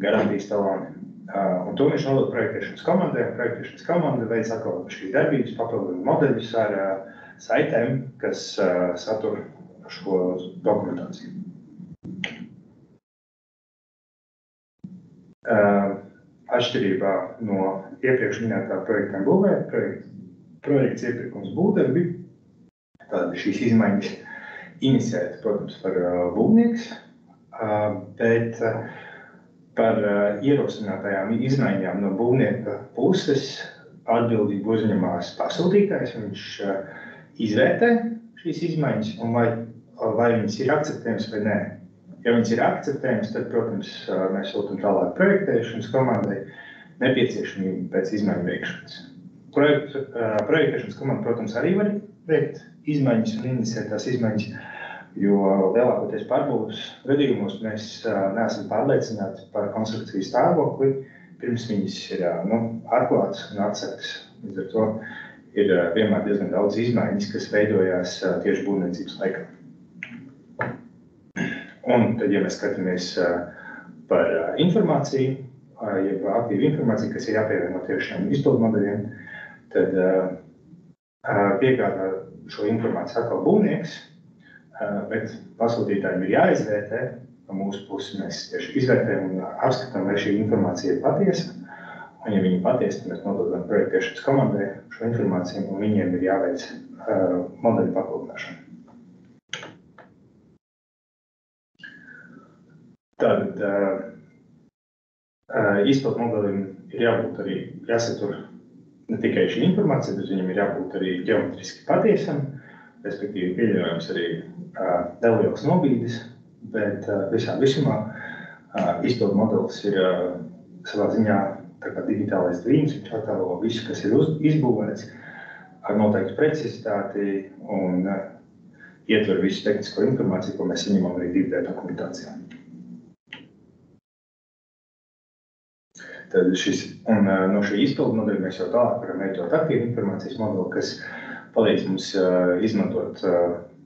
garantijas taloni. Un to viņš nodod projektēšanas komandai, un projektēšanas komanda veids atkal šīs darbības, papildina modeļus ar saitēm, kas satur šo dokumentāciju. Atšķirībā no iepriekš minētā projektiem būvē, projekts iepirkums būvdarbi, tad šīs izmaiņas iniciētas, protams, par būvnieks, bet par ierosinātajām izmaiņām no būvnieka puses atbildību uzņemās pasūtītājs. Viņš izvērtē šīs izmaiņas un vai viņas ir akceptējamas vai nē. Ja viņas ir akceptējamas, tad, protams, mēs sūtam tālāk projektēšanas komandai nepieciešamību pēc izmaiņu veikšanas. Projektēšanas komanda, protams, arī var veikt izmaiņas un iniciēt tās izmaiņas, jo lielākoties pārbūves gadījumos mēs neesam pārliecināti par konstrukcijas stāvokli, pirms viņas ir atklātas un atsektas. Līdz ar to ir vienmēr diezgan daudz izmaiņas, kas veidojās tieši būvniecības laikā. Un tad, ja mēs skatāmies par informāciju, jeb aktīvu informāciju, kas ir jāpievieno tieši šiem izpildu modeļiem, tad piegādā šo informāciju atkal būvnieks, bet pasūtītājiem ir jāizvērtē. No mūsu puses mēs tieši izvērtējam un apskatām, vai šī informācija ir patiesa. Un, ja viņi ir patiesa, tad mēs nododam projektēšanas komandai šo informāciju, un viņiem ir jāveic modeļu papildināšana. Tātad izpildu modelim ir jābūt arī jāsatur ne tikai šī informācija, bet viņam ir jābūt arī ģeometriski patiesam, respektīvi pieļaujams arī neliels nobīdes, bet visā visumā izpildu modelis ir savā ziņā tā kā digitālais tvīns, viņš attēlo visu, kas ir izbūvēts ar noteiktu precizitāti un ietver visu tehnisko informāciju, ko mēs saņemam arī 2D dokumentācijā. Tad no šī izpildu modeļa mēs jau tālāk varam veidot aktīvu informācijas modeli, kas palīdz mums izmantot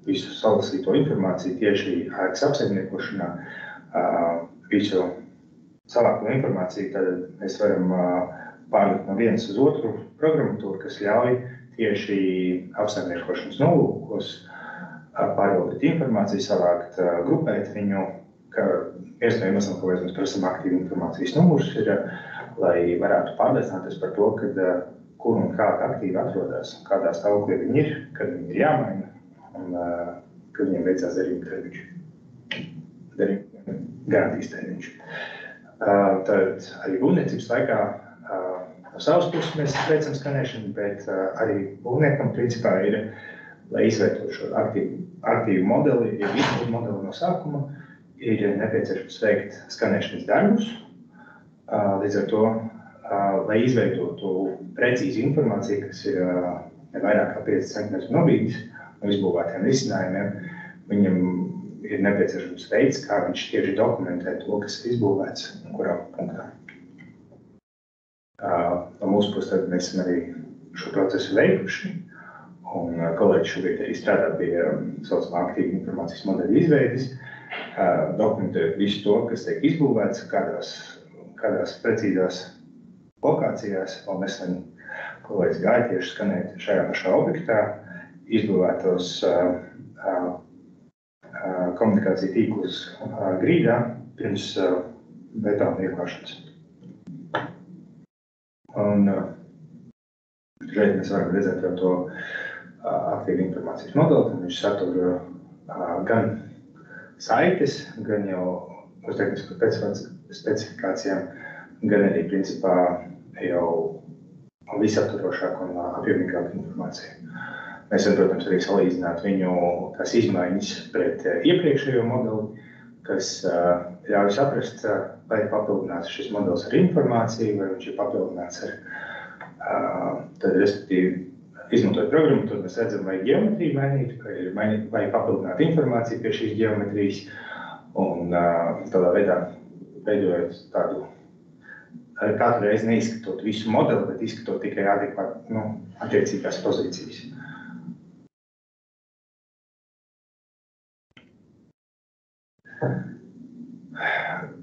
visu salasīto informāciju tieši ēkas apsaimniekošanā, visu savākto informāciju, tad mēs varam pārlikt no vienas uz otru programmatūru, kas ļauj tieši apsaimniekošanas nolūkos pārvaldīt informāciju, savākt, grupēt viņu, ka viens no iemesliem, kāpēc mēs prasām aktīvu informācijas numurus, ir, lai varētu pārliecināties par to, kur un kā aktīvi atrodas, kādā stāvoklī viņi ir, kad viņi ir jāmaina un kad viņiem veicās garantijas termiņš. Tad arī būvniecības laikā no savas puses mēs veicam skanēšanu, bet arī būvniekam principā ir, lai izvērtot šo aktīvu modeli, ja izpildu modeli no sākuma, ir nepieciešams veikt skanēšanas darbus. Līdz ar to, lai izveidotu precīzi informāciju, kas ir ne vairāk kā 5 cm nobīdes no izbūvētiem risinājumiem, viņam ir nepieciešams veids, kā viņš tieši dokumentē to, kas ir izbūvēts un kurā punktā. No mūsu puses tad mēs esam arī šo procesu veikuši, un kolēģi šobrīd arī strādā pie saucamā aktīva informācijas modeļa izveides, dokumentēt visu to, kas tiek izbūvēts, kādās precīzās lokācijās. Vēl nesen kolēģis gāja tieši skanēt šajā pašā objektā izbūvētos komunikāciju tīklus grīdā pirms betona ieklāšanas. Un šeit mēs varam redzēt jau to aktīvu informācijas modeli, un viņš satur gan saites, gan jau uz tehnisko specifikācijām, gan arī principā jau visaptvarošāku un apjomīgāku informāciju. Mēs varam, protams, arī salīdzināt viņu tās izmaiņas pret iepriekšējo modeli, kas ļauj saprast, vai ir papildināts šis modelis ar informāciju, vai viņš ir papildināts Tad, respektīvi, izmantojot programmatūru, mēs redzam, vai ģeometriju mainīt, vai papildināt informāciju pie šīs ģeometrijas, un tādā veidā veidojot tādu, katru reizi neizskatot visu modeli, bet izskatot tikai adekvāti, attiecīgās pozīcijas.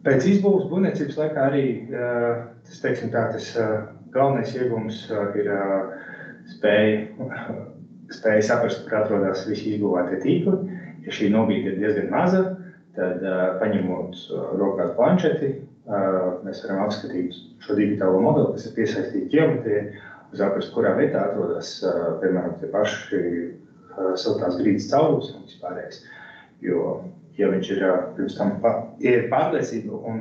Pēc izbūves būvniecības laikā arī, tas galvenais iegums ir spēja saprast, kur atrodas visi izbūvētie tīkli. Ja šī nobīde ir diezgan maza, tad paņemot rokās planšeti, mēs varam apskatīt šo digitālo modeli, kas ir piesaistīti ģeometrijai, un saprast, kurā vietā atrodas, piemēram, tie paši siltās grīdas caurums un vispārējais. Jo, ja viņš ir pirms tam ir pārliecība un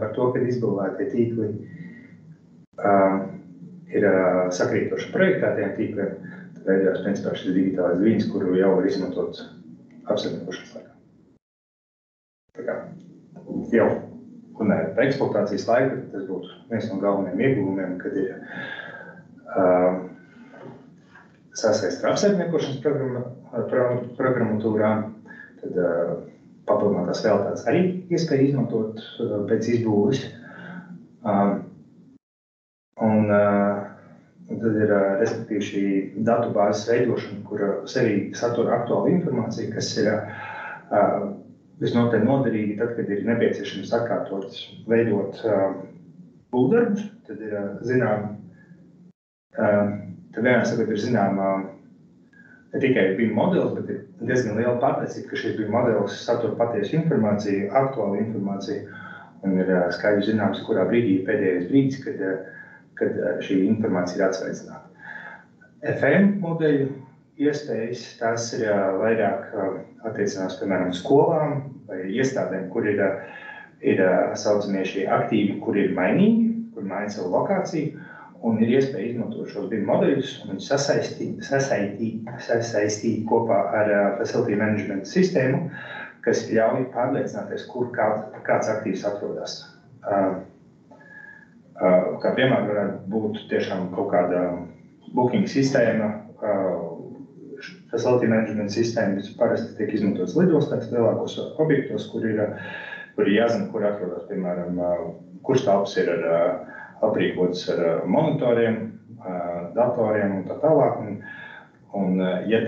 par to, ka izbūvētie tīkli ir sakrītoši projektētiem tīkliem, tad veidojās principā šis digitālais zvīns, kuru jau var izmantot apsaimniekošanas laikā. Tā kā jau runājot par eksploatācijas laiku, tas būtu viens no galvenajiem ieguvumiem, kad ir sasaist ar apsaimniekošanas programmatūrām, tad papildinātās realitātes arī iespēja izmantot pēc izbūves. Un tad ir, respektīvi, šī datubāzes veidošana, kura sevī satura aktuālu informāciju, kas ir visnotaļ noderīgi tad, kad ir nepieciešams atkārtot veidot būvdarbus, tad ir zināma ne tikai BIM modelis, bet ir diezgan liela pārliecība, ka šis BIM modelis satura patiesu informāciju, aktuālu informāciju, un ir skaidri zināms, kurā brīdī ir pēdējais brīdis, kad šī informācija ir atsveicināta. FM modeļu iespējas, tās ir vairāk attiecinās, piemēram, skolām vai iestādēm, kur ir saucamie šie aktīvi, kur ir mainīgi, kur maina savu lokāciju, un ir iespēja izmantot šos BIM modeļus un sasaistīt kopā ar Facility Management sistēmu, kas ļauj pārliecināties, kur kāds aktīvs atrodas. Kā piemēram varētu būt tiešām kaut kāda booking sistēma, Facility Management sistēmas parasti tiek izmantotas lidostās, lielākos objektos, kur ir jāzina, kur atrodas, piemēram, kurš telpas ir aprīkotas ar monitoriem, datoriem un tā tālāk. Un ja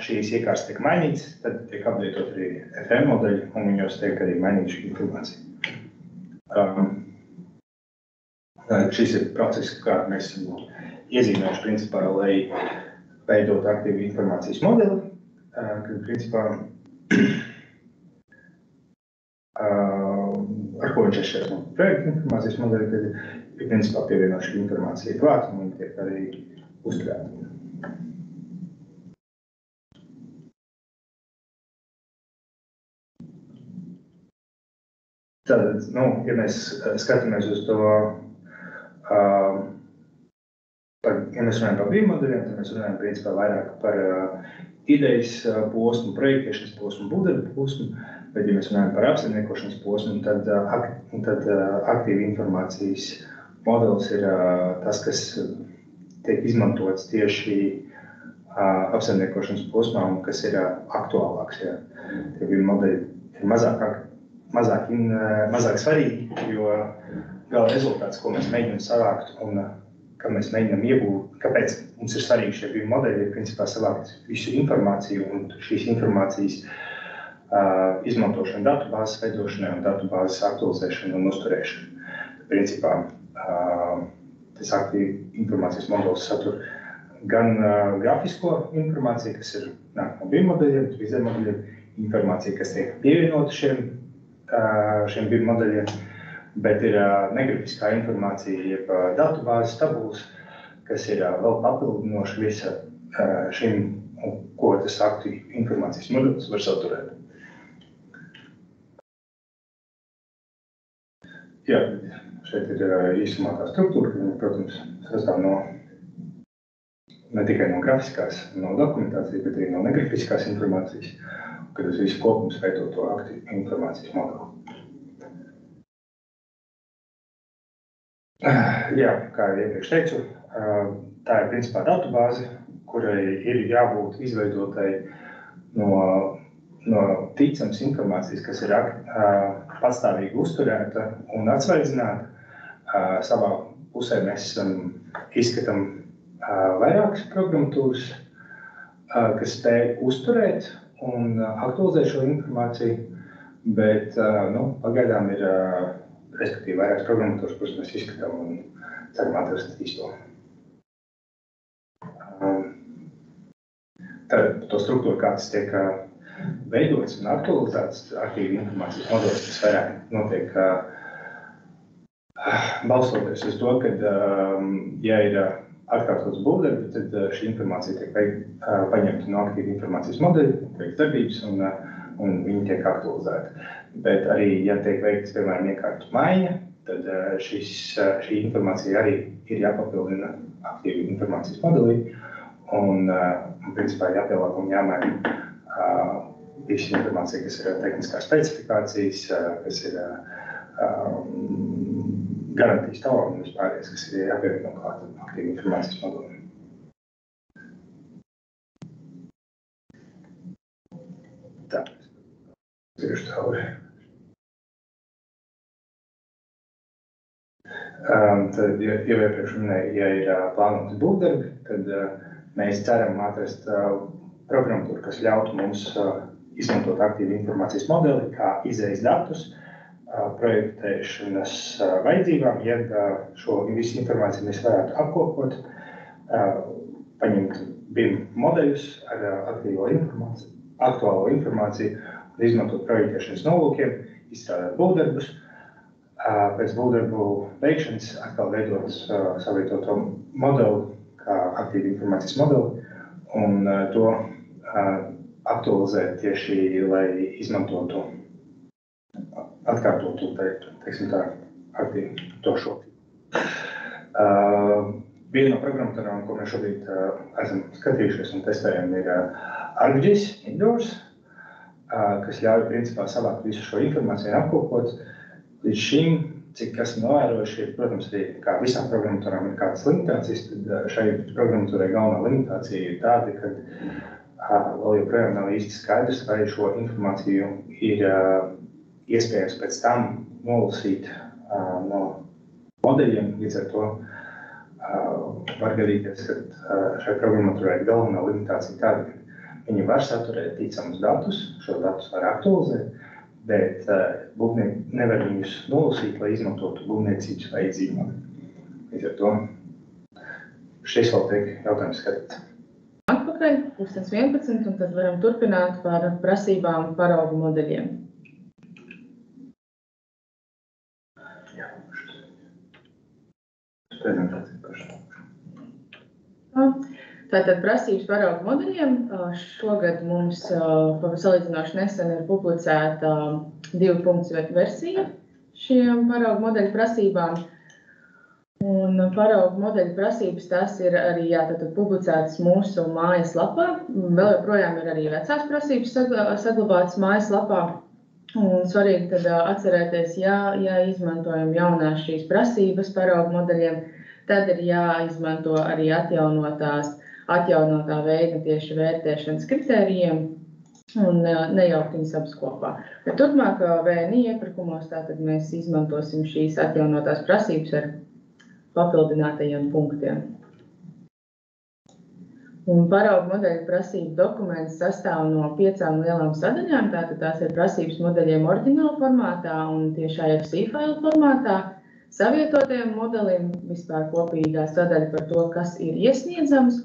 šīs iekārtas tiek mainītas, tad tiek updatot arī FM modeļi, un viņos tiek arī mainīta šī informācija. Šis ir process, kā mēs iezīmējuši principā, lai veidot aktīvu informācijas modeli, kad principā ar ko viņš atšķiras no projekta informācijas modeļa, kad ir principā pievienot šī informācija klāt, un viņi tiek arī uzturēti. Tātad, ja mēs skatāmies uz to, ja mēs runājam par BIM modeļiem, tad mēs runājam principā vairāk par idejas posmu, projektēšanas posmu, būvdarbu posmu, bet ja mēs runājam par apsaimniekošanas posmu, tad aktīva informācijas modelis ir tas, kas tiek izmantots tieši apsaimniekošanas posmā un kas ir aktuālāks. Ja. Tie BIM modeļi ir mazāk svarīgi, jo gala rezultāts, ko mēs mēģinām savākt un kā mēs mēģinām iegūt, kāpēc mums ir svarīgi šie BIM modeļi, ir principā savākt visu informāciju un šīs informācijas izmantošanu datubāzes veidošanai un datubāzes aktualizēšanu un uzturēšanu. Principā tas aktīvi informācijas modelis satur gan grafisko informāciju, kas ir nāk no BIM modeļiem, 3D modeļiem, informācija, kas tiek pievienota šiem BIM modeļiem, bet ir negrafiskā informācija, jeb datubāzes tabulas, kas ir vēl papildinoši visa šim, ko tas aktīvi informācijas modelis var saturēt. Jā, šeit ir īsumā tā struktūra, ka viņi, protams, sastāv ne tikai no grafiskās, no dokumentācijas, bet arī no negrafiskās informācijas, kad tas viss kopums veido to aktīvu informācijas modeli. Jā, kā jau iepriekš teicu, tā ir principā datubāze, kurai ir jābūt izveidotai no ticamas informācijas, kas ir pastāvīgi uzturēta un atsvaidzināta. Savā pusē mēs izskatām vairākas programmatūras, kas spēj uzturēt un aktualizēt šo informāciju, bet pagaidām ir respektīvi vairākas programmatūras, kuras mēs izskatām un ceram atrast īsto. Tad to struktūru, kā tas tiek veidots un aktualizēts aktīvi informācijas modelis, tas vairāk notiek balstoties uz to, ka, ja ir atkārtots būvdarbi, tad šī informācija tiek paņemta no aktīva informācijas modeļa, veikt darbības un viņi tiek aktualizēti. Bet arī, ja tiek veikts, piemēram, iekārtu maiņa, tad šī informācija arī ir jāpapildina aktīva informācijas modelī un principā jāpielāk un jāmaina visa informācija, kas ir tehniskās specifikācijas, kas ir garantijas tālāk un vispārējais, kas ir jāpievieno klāt aktīva informācijas modelī. Tā, tieši tālāk. Tad, jau iepriekš minēju, ja ir plānoti būvdarbi, tad mēs ceram atrast programmatūru, kas ļautu mums izmantot aktīvu informācijas modeli kā izējas datus projektēšanas vajadzībām, jeb šo visu informāciju mēs varētu apkopot, paņemt BIM modeļus ar aktuālo informāciju un izmantot projektēšanas nolūkiem, izstrādāt būvdarbus. Pēc būvdarbu veikšanas atkal veidot savietoto modeli, kā aktīvu informācijas modeli, un to aktualizēt tieši, lai izmantotu, atkārtotu, teiksim tā, aktīvi to šo. Viena no programmatūrām, ko mēs šobrīd esam skatījušies un testējam, ir ArcGIS Indoors, kas ļauj principā savākt visu šo informāciju un apkopot. Līdz šim, cik esmu novērojuši, ir, protams, arī kā visām programmatūrām ir kādas limitācijas, tad šai programmatūrai galvenā limitācija ir tāda, ka vēl joprojām nav īsti skaidrs, vai šo informāciju ir iespējams pēc tam nolasīt no modeļiem. Līdz ar to var gadīties, ka šai programmatūrai galvenā limitācija tāda, ka viņi var saturēt ticamus datus, šo datus var aktualizēt, bet būvnieki nevar viņus nolasīt, lai izmantotu būvniecības vajadzībām. Līdz ar to šis vēl tiek jautājums skatīts. Atpakaļ, 11, un tad varam turpināt par prasībām paraugu modeļiem. Jā, prezentācija pašā. Tātad prasības paraugu modeļiem šogad mums salīdzinoši nesen ir publicēta 2. versija šiem paraugu modeļu prasībām. Un paraugu modeļu prasības tās ir arī tātad publicētas mūsu mājaslapā. Vēl joprojām ir arī vecās prasības saglabātas mājaslapā. Un svarīgi tad atcerēties, ja izmantojam jaunās šīs prasības paraugu modeļiem, tad ir jāizmanto arī atjaunotā veida tieši vērtēšanas kritērijiem un nejaukt viņas abas kopā. Bet turpmāk VNI iepirkumos tātad mēs izmantosim šīs atjaunotās prasības ar papildinātajiem punktiem. Un paraugu modeļu prasību dokuments sastāv no 5 lielām sadaļām, tātad tās ir prasības modeļiem oriģināla formātā un tieši IFC failu formātā, savietotajam modelim, vispār kopīgā sadaļa par to, kas ir iesniedzams,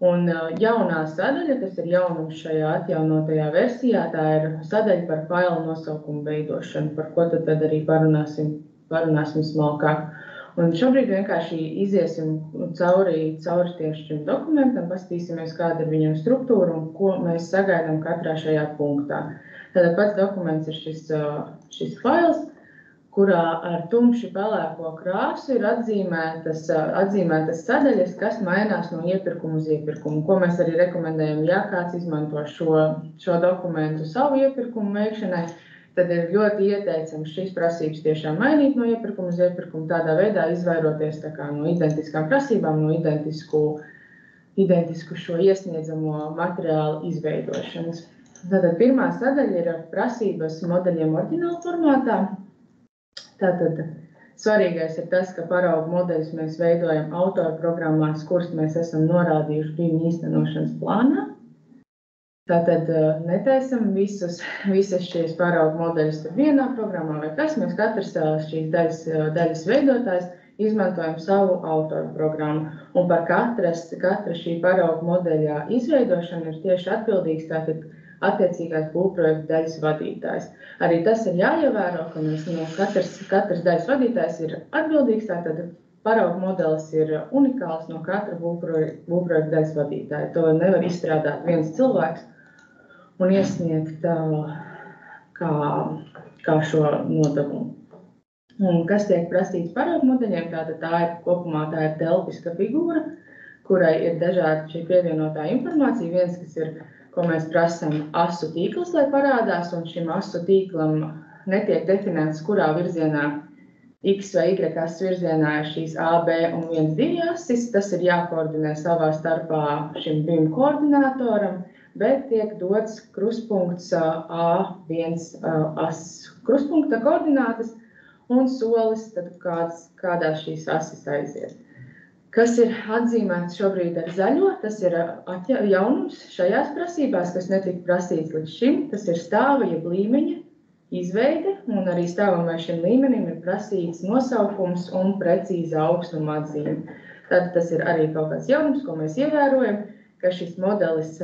un jaunā sadaļa, kas ir jaunums šajā atjaunotajā versijā, tā ir sadaļa par failu nosaukumu veidošanu, par ko tad arī parunāsim smalkāk. Un šobrīd vienkārši iziesim cauri tieši šim dokumentam, paskatīsimies, kāda ir viņam struktūra un ko mēs sagaidām katrā šajā punktā. Tātad pats dokuments ir šis fails, kurā ar tumši pelēko krāsu ir atzīmētas sadaļas, kas mainās no iepirkuma uz iepirkumu. Ko mēs arī rekomendējam, ja kāds izmanto šo dokumentu savu iepirkumu veikšanai, tad ir ļoti ieteicams šīs prasības tiešām mainīt no iepirkuma uz iepirkumu, tādā veidā izvairoties tā kā no identiskām prasībām, no identisku šo iesniedzamo materiālu izveidošanas. Tātad pirmā sadaļa ir prasības modeļiem oriģināla formātā. Tātad svarīgais ir tas, ka paraugu modeļus mēs veidojam autoru programmās, kuras mēs esam norādījuši BIM īstenošanas plānā. Tātad netaisam visas šīs paraugu modeļus vienā programmā vai kas, mēs katrs šīs daļas veidotājs izmantojam savu autoru programmu. Un par katra šī paraugu modeļa izveidošanu ir tieši atbildīgs tātad attiecīgais būvprojekta daļas vadītājs. Arī tas ir jāievēro, ka katrs daļas vadītājs ir atbildīgs, tātad paraugu modelis ir unikāls no katra būvprojekta daļas vadītāja. To nevar izstrādāt viens cilvēks un iesniegt kā šo nodevumu. Un kas tiek prasīts paraugu modeļiem, tātad tā ir telpiska figūra, kurai ir dažādi šī pievienotā informācija. Viens, kas ir, ko mēs prasam, asu tīkls, lai parādās, un šim asu tīklam netiek definēts, kurā virzienā X vai Y asu virzienā ir šīs A, B un 1, 2 asis. Tas ir jākoordinē savā starpā šim BIM koordinātoram, bet tiek dots kruspunkts A1 as kruspunkta koordinātas un solis, tad kādā šīs asis aiziet. Kas ir atzīmēts šobrīd ar zaļo, tas ir jaunums šajās prasībās, kas netika prasīts līdz šim. Tas ir stāva jeb līmeņa izveide, un arī stāvam vai šim līmenim ir prasīts nosaukums un precīza augstuma atzīme. Tad tas ir arī kaut kāds jaunums, ko mēs ievērojam, ka šis modelis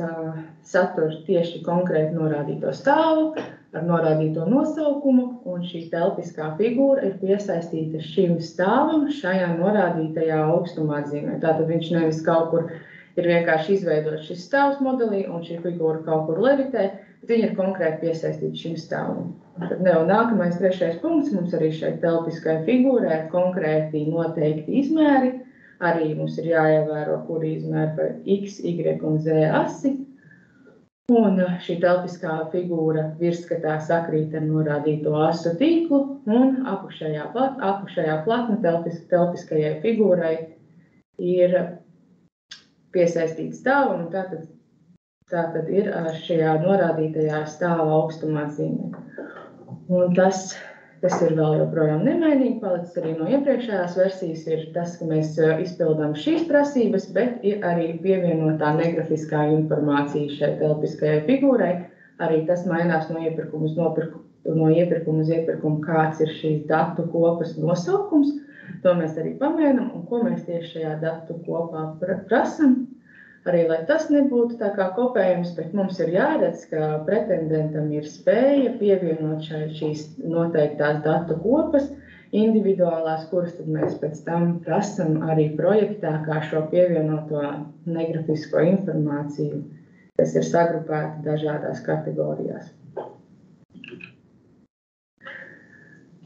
satur tieši konkrēti norādīto stāvu ar norādīto nosaukumu, un šī telpiskā figūra ir piesaistīta šim stāvam šajā norādītajā augstuma atzīmē. Tātad viņš nevis kaut kur ir vienkārši izveidots šis stāvs modelī, un šī figūra kaut kur levitē, bet viņa ir konkrēti piesaistīta šim stāvam. Tad nākamais trešais punkts, mums arī šai telpiskai figūrai ir konkrēti noteikti izmēri. Arī mums ir jāievēro, kuri izmēri par X, Y un Z asi. Un šī telpiskā figūra virsskatā sakrīt ar norādīto asu tīklu, un apušējā platne telpiskajai figūrai ir piesaistīta stāvam, un tātad ir šajā norādītajā stāva augstumā zīmē. Un tas ir vēl joprojām nemainīgi, palicis arī no iepriekšējās versijas, ir tas, ka mēs izpildām šīs prasības, bet ir arī pievienotā negrafiskā informācija šai telpiskajai figūrai. Arī tas mainās no iepirkuma uz iepirkumu, kāds ir šīs datu kopas nosaukums. To mēs arī pamainām, un ko mēs tieši šajā datu kopā prasam. Arī, lai tas nebūtu tā kā kopējums, bet mums ir jāredz, ka pretendentam ir spēja pievienot šīs noteiktās datu kopas, individuālās, kuras tad mēs pēc tam prasam arī projektā kā šo pievienoto negrafisko informāciju, kas ir sagrupēta dažādās kategorijās.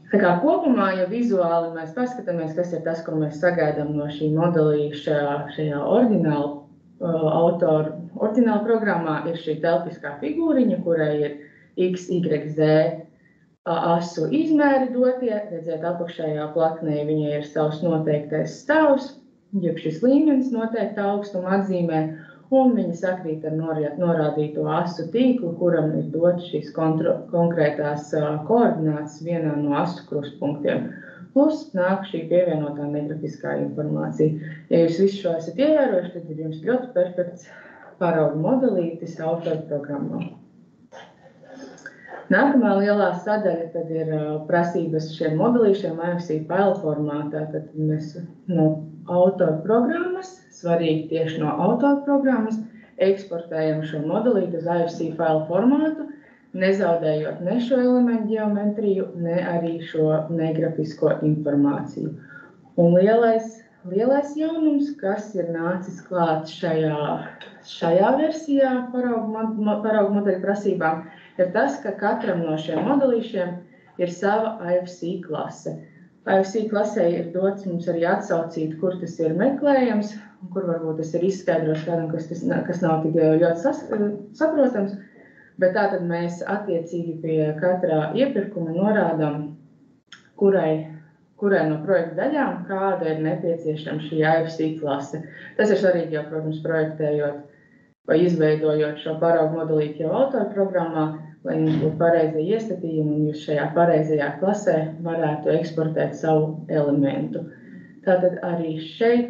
Tā kā kopumā, ja vizuāli mēs paskatāmies, kas ir tas, ko mēs sagaidām no šī modelī šajā oriģināla programmā, ir šī telpiskā figūriņa, kurai ir X, Y, Z asu izmēri dotie. Redzēt, apakšējā platnē viņai ir savs noteiktais stāvs, jeb šis līmenis noteikta augstuma atzīmē, un viņi sakrīt ar norādīto asu tīklu, kuram ir dot šīs konkrētās koordinātas vienā no asu kruspunktiem. Plus nāk šī pievienotā negrafiskā informācija. Ja jūs visu šo esat ievērojuši, tad ir jums ļoti perfekts paraugu modelītis autoru programmā. Nākamā lielā sadaļa tad ir prasības šiem modelīšiem AFC file formātā. Tad mēs no autoru programmas, svarīgi tieši no autoru programmas, eksportējam šo modelīti uz AFC file formātu, nezaudējot ne šo elementu ģeometriju, ne arī šo negrafisko informāciju. Un lielais jaunums, kas ir nācis klāt šajā versijā paraugu modeļu prasībām, ir tas, ka katram no šiem modelīšiem ir sava AFC klase. AFC klasē ir dots mums arī atsaucīt, kur tas ir meklējams, un kur varbūt tas ir izskaidrots kādam, kas nav tik ļoti saprotams. Bet tātad mēs attiecīgi pie katrā iepirkuma norādām, kurai no projekta daļām kāda ir nepieciešama šī IFC klase. Tas ir svarīgi jau, protams, projektējot vai izveidojot šo paraugu modelīti jau autorprogrammā, lai jums būtu pareizie iestatījumi un jūs šajā pareizajā klasē varētu eksportēt savu elementu. Tātad arī šeit,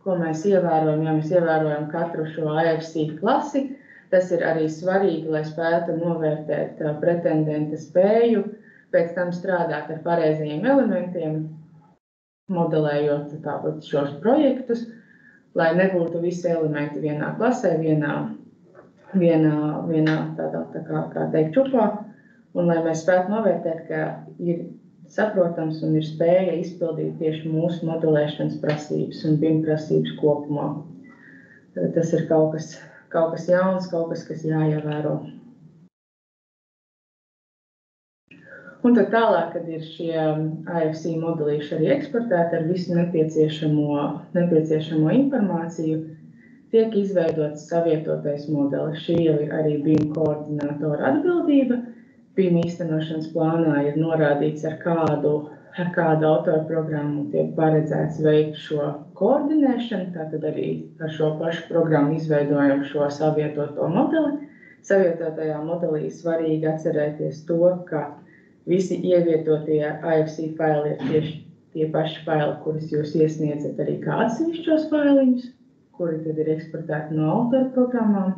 ko mēs ievērojam, ja mēs ievērojam katru šo IFC klasi, tas ir arī svarīgi, lai spētu novērtēt pretendenta spēju, pēc tam strādāt ar pareizajiem elementiem, modelējot tāpat šos projektus, lai nebūtu visi elementi vienā klasē, vienā tādā, kā teikt, čupā, un lai mēs spētu novērtēt, ka ir saprotams un ir spēja izpildīt tieši mūsu modelēšanas prasības un BIM prasības kopumā. Tas ir kaut kas jauns, kaut kas jāievēro. Un tad tālāk, kad ir šie IFC modelīši arī eksportēti ar visu nepieciešamo informāciju, tiek izveidots savietotais modelis. Šī jau ir arī BIM koordinātora atbildība. BIM īstenošanas plānā ir norādīts, ar kādu autorprogrammu tiek paredzēts veikt šo koordinēšanu, tātad arī ar šo pašu programmu izveidojam šo savietoto modeli. Savietotajā modelī svarīgi atcerēties to, ka visi ievietotie IFC faili ir tieši tie paši faili, kurus jūs iesniedzat arī kā atsevišķos failiņus, kuri tad ir eksportēti no autorprogrammām.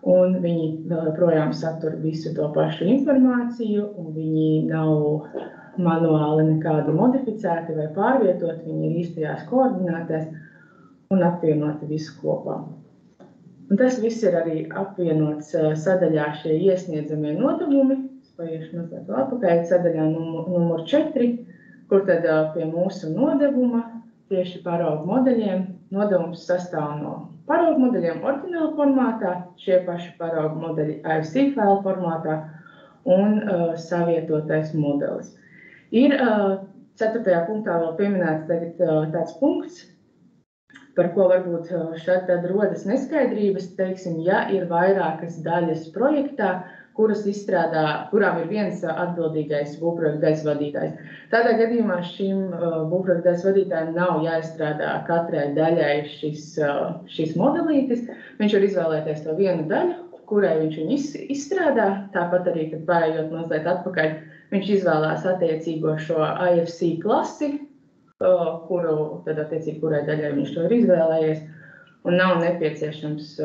Un viņi vēl joprojām satur visu to pašu informāciju, un viņi nav manuāli nekādi modificēti vai pārvietoti, viņi ir īstajās koordinātēs un apvienoti visu kopā. Un tas viss ir arī apvienots sadaļā šie iesniedzamie nodevumi. Paiešu mazliet vēl atpakaļ sadaļā numur 4, kur tad pie mūsu nodevuma tieši paraugu modeļiem nodevums sastāv no paraugu modeļiem oriģināla formātā, šie paši paraugu modeļi IFC failu formātā un savietotais modelis. Ir 4. punktā vēl pieminēts tāds punkts, par ko varbūt šeit tad rodas neskaidrības, teiksim, ja ir vairākas daļas projektā, kurām ir viens atbildīgais būvprojekta daļas vadītājs. Tādā gadījumā šim būvprojekta daļas vadītājam nav jāizstrādā katrai daļai šis modelītis. Viņš var izvēlēties to vienu daļu, kurai viņš viņu izstrādā. Tāpat arī, kad pārējot mazliet atpakaļ, viņš izvēlās attiecīgo šo IFC klasi, kurai daļai viņš to ir izvēlējies. Un nav nepieciešams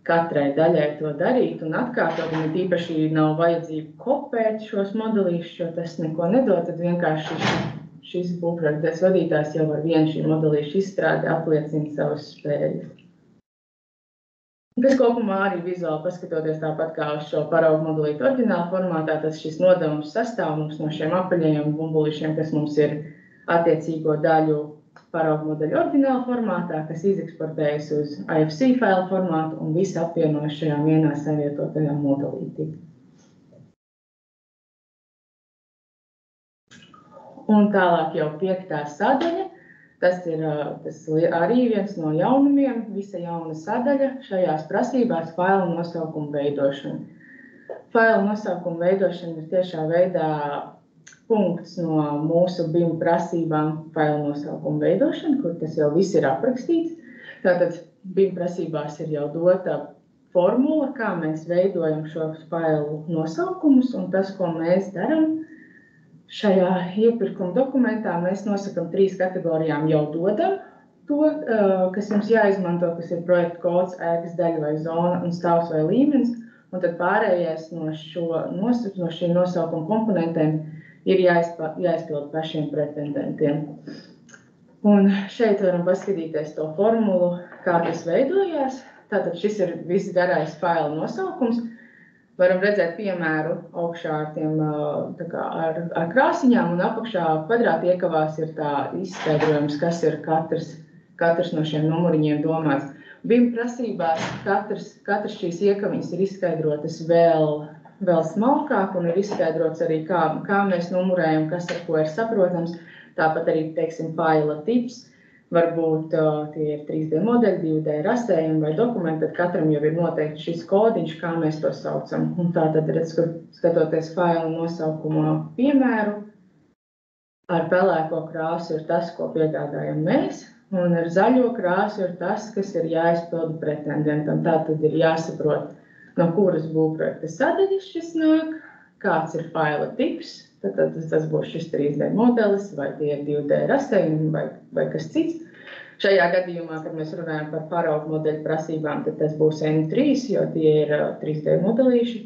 katrai daļai to darīt un atkārtot, un īpaši nav vajadzība kopēt šos modelīšus, jo tas neko nedod, tad vienkārši šis būvprojekta daļas vadītājs jau ar vienu šī modelīšu izstrādi apliecina savas spējas. Kas kopumā arī vizuāli paskatoties tāpat kā uz šo paraugu modelītu oriģināla formātā, tas šis nodevums sastāv mums no šiem apaļajiem bumbulīšiem, kas mums ir attiecīgo daļu paraugu modeļu oriģināla formātā, kas izeksportējas uz IFC failu formātu un visi apvienojas šajā vienā savietotajā modelītī. Un tālāk jau 5. sadaļa, tas ir arī viens no jaunumiem, visa jauna sadaļa šajās prasībās failu nosaukumu veidošana. Failu nosaukumu veidošana ir tiešā veidā punkts no mūsu BIM prasībām failu nosaukumu veidošana, kur tas jau viss ir aprakstīts. Tātad BIM prasībās ir jau dota formula, kā mēs veidojam šos failu nosaukumus, un tas, ko mēs darām šajā iepirkuma dokumentā, mēs nosakam 3 kategorijām jau dodam to, kas jums jāizmanto, kas ir projekta kods, ēkas daļa vai zona un stāvs vai līmenis, un tad pārējais no šīm nosaukuma komponentēm ir jāizpild pašiem pretendentiem. Un šeit varam paskatīties to formulu, kā tas veidojās. Tātad šis ir viss garais failu nosaukums. Varam redzēt piemēru augšā ar krāsiņām, un apakšā kvadrāti iekavās ir tā izskaidrojums, kas ir katrs no šiem numuriņiem domāts. BIM prasībās katrs šīs iekaviņas ir izskaidrotas vēl smalkāk un ir izskaidrots arī, kā mēs numurējam, kas ar ko ir saprotams. Tāpat arī, teiksim, faila tips, varbūt tie ir 3D modeļi, 2D rasējumi vai dokumenti, tad katram jau ir noteikti šis kodiņš, kā mēs to saucam. Un tā tad redz, kur skatoties failu nosaukumā piemēru, ar pelēko krāsu ir tas, ko piegādājam mēs, un ar zaļo krāsu ir tas, kas ir jāizpilda pretendentam. Tā tad ir jāsaprot, no kuras būvprojekta sadaļas šis nāk, kāds ir faila tips, tad tas būs šis 3D modelis, vai tie ir 2D rasējumi, vai kas cits. Šajā gadījumā, kad mēs runājam par paraugu modeļu prasībām, tad tas būs N3, jo tie ir 3D modelīši,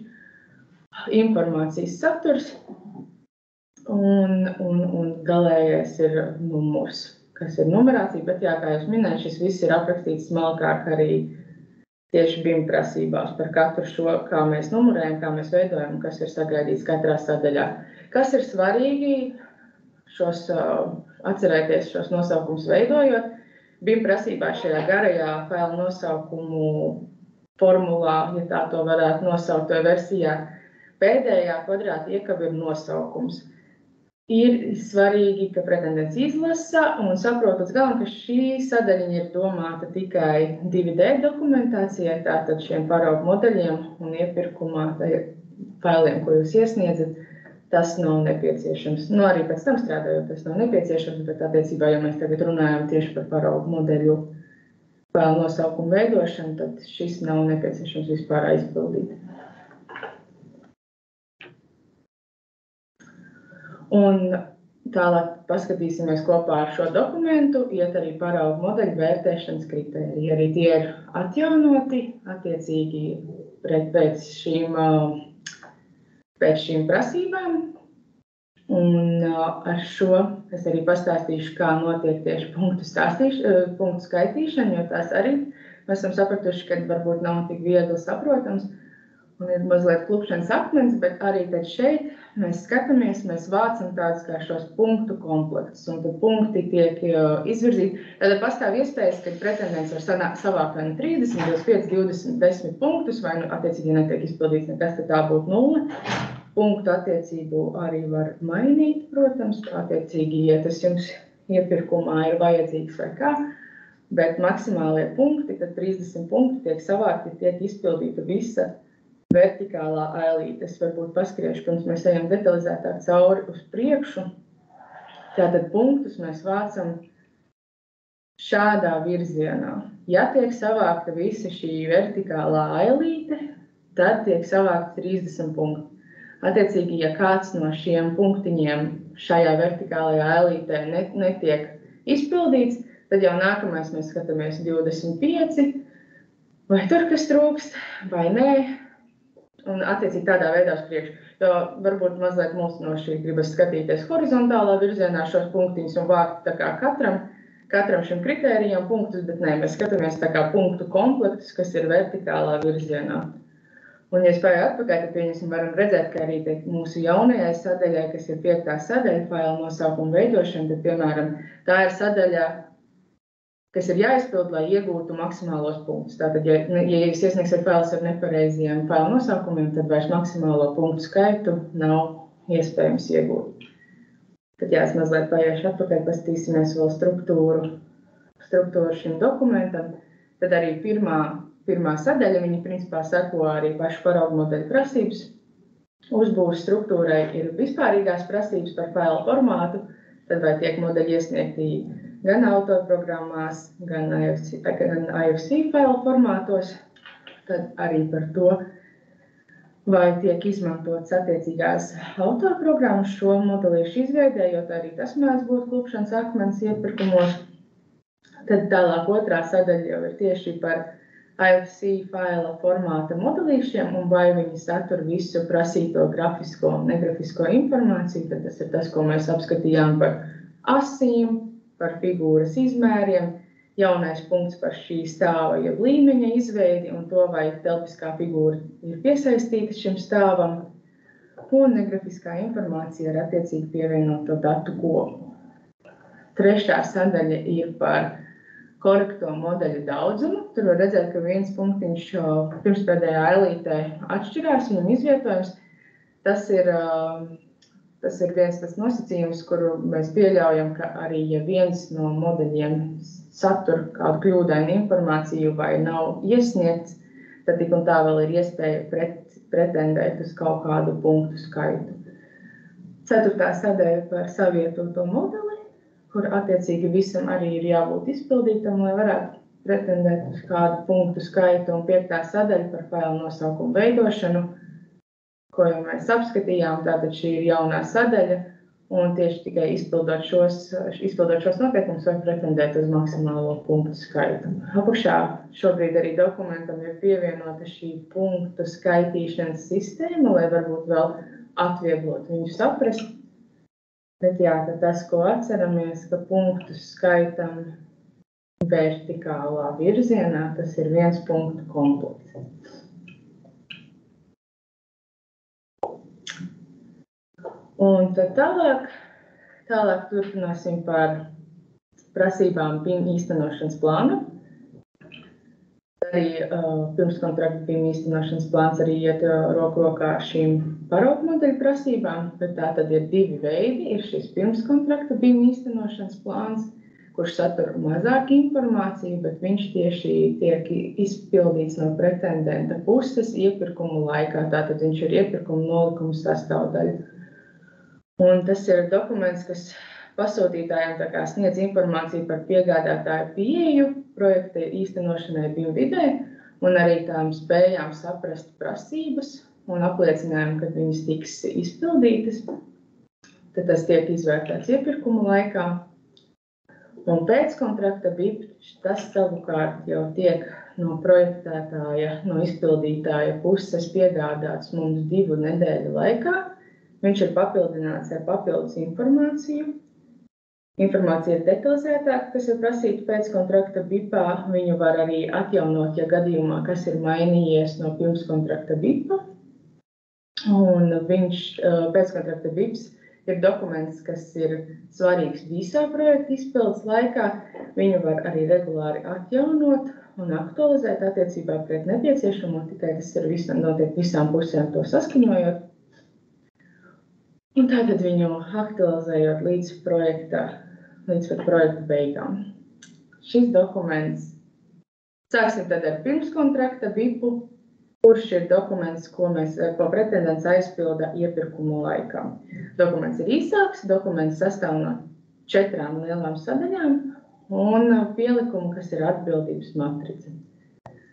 informācijas saturs, un galējais ir numurs, kas ir numerācija, bet jā, kā jūs minēju, šis viss ir aprakstīts smalkāk arī tieši BIM prasībās par katru šo, kā mēs numurējam, kā mēs veidojam, kas ir sagaidīts katrā sadaļā. Kas ir svarīgi atcerēties šos nosaukums veidojot, BIM prasībās šajā garajā faila nosaukumu formulā, ja tā to varētu nosaukt, vai versijā, pēdējā kvadrāta iekaba ir nosaukums. Ir svarīgi, ka pretendents izlasa un saprot līdz galam, ka šī sadaļiņa ir domāta tikai 2D dokumentācijai, tātad šiem paraugu modeļiem un iepirkumā failiem, ko jūs iesniedzat, tas nav nepieciešams. Arī pēc tam strādājot, tas nav nepieciešams, bet attiecībā, ja mēs tagad runājam tieši par paraugu modeļu failu nosaukumu veidošanu, tad šis nav nepieciešams vispār aizpildīt. Un tālāk paskatīsimies kopā ar šo dokumentu, iet arī paraugu modeļu vērtēšanas kritēriji. Arī tie ir atjaunoti, attiecīgi pēc šīm prasībām. Un ar šo es arī pastāstīšu, kā notiek tieši punktu skaitīšana, jo tās arī mēs esam sapratuši, ka varbūt nav tik viegli saprotams. Un ir mazliet klupšanas akmens, bet arī tad šeit mēs skatāmies, mēs vācam tādus kā šos punktu komplektus, un tad punkti tiek izvirzīti. Tad pastāv iespējas, ka pretendents var savākt vai 30, 25, 20, 10 punktus, vai attiecīgi netiek izpildīts nekas, tad tā būtu 0. Punktu attiecību arī var mainīt, protams, attiecīgi, ja tas jums iepirkumā ir vajadzīgs vai kā, bet maksimālie punkti, tad 30 punkti tiek savākti, tiek izpildīta visa vertikālā ailīte. Es varbūt paskriešu, pirms mēs ejam detalizētāk cauri uz priekšu. Tātad punktus mēs vācam šādā virzienā. Ja tiek savākta visa šī vertikālā ailīte, tad tiek savākta 30 punkti. Attiecīgi, ja kāds no šiem punktiņiem šajā vertikālajā ailītē netiek izpildīts, tad jau nākamais mēs skatāmies 25, vai tur kas trūkst, vai nē. Un attiecīgi tādā veidā uz priekšu, jo varbūt mazliet mulsinoši gribas skatīties horizontālā virzienā šos punktiņus un vākt tā kā katram šim kritērijam punktus, bet nē, mēs skatāmies tā kā punktu komplektus, kas ir vertikālā virzienā. Un, ja spēju atpakaļ, tad pieņemsim, varam redzēt, ka arī mūsu jaunajai sadaļai, kas ir 5. sadaļa faila nosaukuma veidošana, tad, piemēram, tā ir sadaļa, kas ir jāizpild, lai iegūtu maksimālos punktus. Tātad, ja jūs iesniegsiet failus ar nepareiziem failu nosaukumiem, tad vairs maksimālo punktu skaitu nav iespējams iegūt. Tad jā, es mazliet paiešu atpakaļ, paskatīsimies vēl struktūru šim dokumentam. Tad arī pirmā sadaļa, viņi principā seko arī pašu paraugu modeļu prasības. Uzbūves struktūrai ir vispārīgās prasības par failu formātu, tad vai tiek modeļi iesniegti gan autorprogrammās, gan IFC failu formātos, tad arī par to, vai tiek izmantots attiecīgās autorprogrammas šo modelīšu izveidējot, arī tas mēdz būt klupšanas akmens iepirkumos. Tad tālāk otrā sadaļa jau ir tieši par IFC faila formāta modelīšiem un vai viņi satur visu prasīto grafisko un negrafisko informāciju. Tad tas ir tas, ko mēs apskatījām par asīm, par figūras izmēriem, jaunais punkts par šī stāva jeb līmeņa izveidi un to, vai telpiskā figūra ir piesaistīta šim stāvam, un negrafiskā informācija ar attiecīgi pievienoto datu kopu. Trešā sadaļa ir par korekto modeļu daudzumu. Tur var redzēt, ka viens punktiņš pirmspēdējā ailītē atšķirās, viņam izvietojums. Tas ir tas ir viens tas nosacījums, kuru mēs pieļaujam, ka arī, ja viens no modeļiem satur kādu kļūdainu informāciju vai nav iesniegts, tad tik un tā vēl ir iespēja pretendēt uz kaut kādu punktu skaitu. 4. sadaļa par savietoto modeli, kur attiecīgi visam arī ir jābūt izpildītam, lai varētu pretendēt uz kādu punktu skaitu, un 5. sadaļa par failu nosaukumu veidošanu, ko jau mēs apskatījām, tātad šī ir jaunā sadaļa, un tieši tikai izpildot šos noteikumus var pretendēt uz maksimālo punktu skaitu. Apakšā šobrīd arī dokumentam ir pievienota šī punktu skaitīšanas sistēma, lai varbūt vēl atvieglot viņu saprast. Bet jā, tad tas, ko atceramies, ka punktu skaitam vertikālā virzienā, tas ir viens punktu komplekts. Un tad tālāk turpināsim par prasībām BIM īstenošanas plānu. Arī pirmskontrakta BIM īstenošanas plāns arī iet roku rokā ar šīm paraugu modeļu prasībām, bet tā tad ir 2 veidi. Ir šis pirmskontrakta BIM īstenošanas plāns, kurš satur mazāk informāciju, bet viņš tieši tiek izpildīts no pretendenta puses iepirkumu laikā. Tātad viņš ir iepirkuma nolikuma sastāvdaļa. Un tas ir dokuments, kas pasūtītājiem sniedz informāciju par piegādātāju pieeju projekta īstenošanai BIM vidē un arī tām spējām saprast prasības un apliecinājumu, kad viņas tiks izpildītas. Tad tas tiek izvērtēts iepirkuma laikā. Un pēc kontrakta BIP tas savukārt jau tiek no projektētāja, no izpildītāja puses piegādāts mums 2 nedēļu laikā. Viņš ir papildināts ar papildus informāciju. Informācija ir detalizētāka, kas ir prasīta pēc kontrakta BIPā. Viņu var arī atjaunot, ja gadījumā, kas ir mainījies no pirms kontrakta BIPā. Un viņš pēc kontrakta BIPs ir dokuments, kas ir svarīgs visā projekta izpildes laikā. Viņu var arī regulāri atjaunot un aktualizēt attiecībā pret nepieciešamo, tikai tas ir notiek visām pusēm to saskaņojot. Un tātad viņu aktualizējot līdz pat projekta beigām. Šis dokuments, sāksim tad ar pirmskontrakta BIPu, kurš ir dokuments, ko pretendents aizpilda iepirkumu laikā. Dokuments ir īsāks, dokuments sastāv no 4 lielām sadaļām un pielikumu, kas ir atbildības matrica.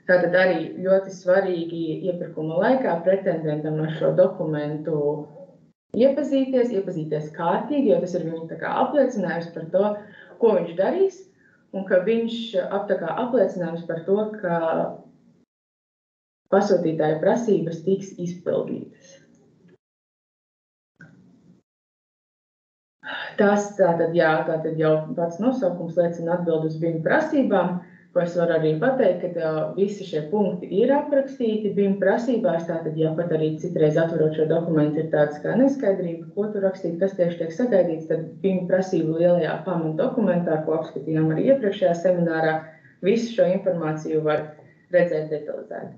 Tātad arī ļoti svarīgi iepirkuma laikā pretendentam ar šo dokumentu iepazīties kārtīgi, jo tas ir viņa apliecinājums par to, ko viņš darīs, un ka viņš apliecinājums par to, ka pasūtītāja prasības tiks izpildītas. Tas tātad jau pats nosaukums liecina atbild uz BIM prasībām, ko es varu arī pateikt, ka visi šie punkti ir aprakstīti BIM prasībās, tātad jau pat arī citreiz atverot šo dokumentu ir tāds kā neskaidrība, ko tur rakstīt, kas tieši tiek sagaidīts, tad BIM prasību lielajā pamatdokumentā, ko apskatījām arī iepriekšējā seminārā, visu šo informāciju var redzēt detalizēti.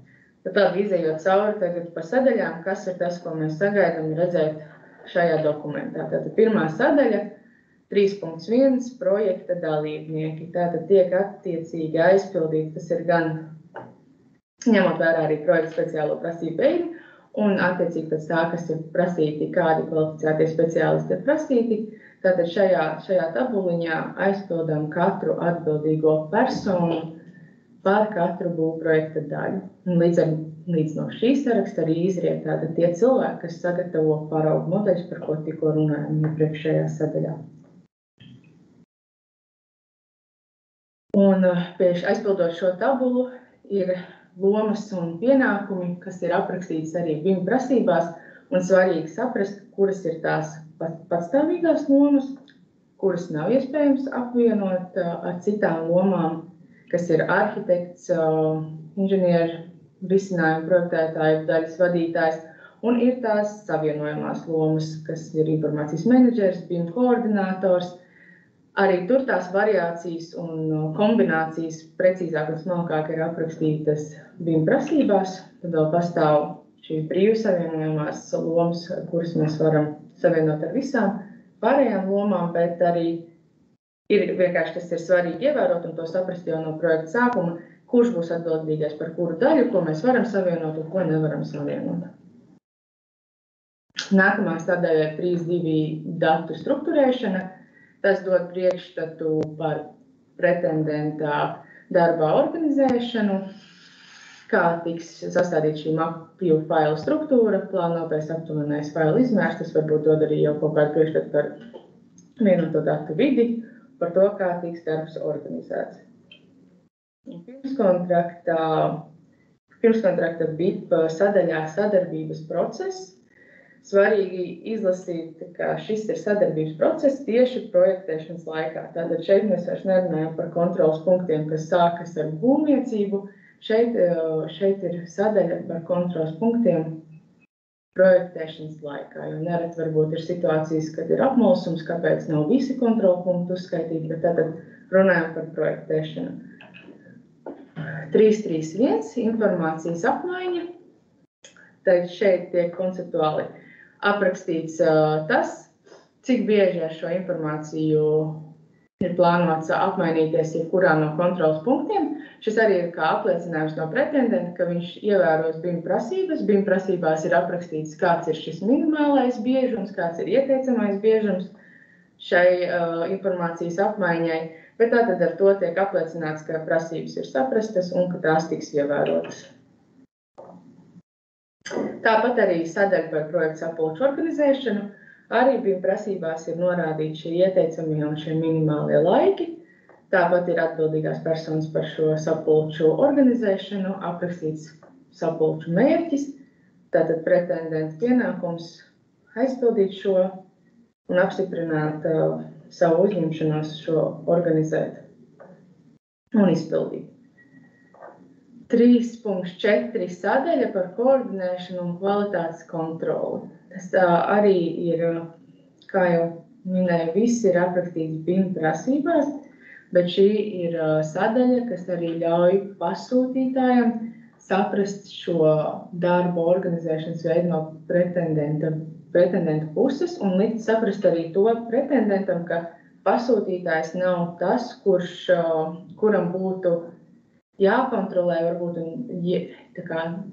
Tad izejot cauri tagad pa sadaļām, kas ir tas, ko mēs sagaidām redzēt šajā dokumentā. Tātad pirmā sadaļa 3.1 projekta dalībnieki. Tātad tiek attiecīgi aizpildīti, tas ir gan ņemot vērā arī projekta speciālo prasību veidu, un attiecīgi pēc tā, kas ir prasīti, kādi kvalificētie speciālisti ir prasīti. Tātad šajā tabuliņā aizpildām katru atbildīgo personu par katru būvprojekta daļu. Līdz no šī saraksta arī izriet tātad tie cilvēki, kas sagatavo paraugu modeļus, par ko tikko runājām iepriekšējā sadaļā. Un aizpildot šo tabulu ir lomas un pienākumi, kas ir aprakstīts arī BIM prasībās, un svarīgi saprast, kuras ir tās patstāvīgās lomas, kuras nav iespējams apvienot ar citām lomām, kas ir arhitekts, inženieru, risinājumu projektētāju, daļas vadītājs, un ir tās savienojamās lomas, kas ir informācijas menedžers, BIM koordinators. Arī tur tās variācijas un kombinācijas precīzāk un smalkāk ir aprakstītas BIM prasībās. Tad vēl pastāv šī šīs brīvi savienojamās lomas, kuras mēs varam savienot ar visām pārējām lomām, bet arī vienkārši tas ir svarīgi ievērot un to saprast jau no projekta sākuma, kurš būs atbildīgais par kuru daļu, ko mēs varam savienot un ko nevaram savienot. Nākamā sadaļa ir 3.2 datu struktūrēšana. Tas dod priekšstatu par pretendenta darbā organizēšanu, kā tiks sastādīt šī mapju failu struktūra, plānotais aptuvenais failu izmērs. Tas varbūt dod arī jau kaut kādu priekšstatu par vienoto datu vidi, par to, kā tiks darbs organizēts. Pirmskontrakta BIP sadaļā sadarbības process. Svarīgi izlasīt, ka šis ir sadarbības process tieši projektēšanas laikā. Tātad šeit mēs vairs nerunājam par kontrolas punktiem, kas sākas ar būvniecību. Šeit ir sadaļa par kontrolas punktiem projektēšanas laikā, jo nereti varbūt ir situācijas, kad ir apmulsums, kāpēc nav visi kontrola punkti uzskaitīti, bet tātad runājam par projektēšanu. 3.3.1 informācijas apmaiņa. Tad šeit tiek konceptuāli aprakstīts tas, cik bieži ar šo informāciju ir plānots apmainīties jebkurā no kontrolas punktiem. Šis arī ir kā apliecinājums no pretendenta, ka viņš ievēros BIM prasības. BIM prasībās ir aprakstīts, kāds ir šis minimālais biežums, kāds ir ieteicamais biežums šai informācijas apmaiņai, bet tātad ar to tiek apliecināts, ka prasības ir saprastas un ka tās tiks ievērotas. Tāpat arī sadaļa par projektu sapulču organizēšanu. Arī BIM prasībās ir norādīti šie ieteicamie un šie minimālie laiki. Tāpat ir atbildīgās personas par šo sapulču organizēšanu, aprakstīts sapulču mērķis, tātad pretendenta pienākums aizpildīt šo un apstiprināt savu uzņemšanos šo organizēt un izpildīt. 3.4 sadaļa par koordinēšanu un kvalitātes kontroli. Tas arī ir, kā jau minēju, viss ir aprakstīts BIM prasībās, bet šī ir sadaļa, kas arī ļauj pasūtītājam saprast šo darbu organizēšanas veidu no pretendenta puses un likt saprast arī to pretendentam, ka pasūtītājs nav tas, kuram būtu jākontrolē, varbūt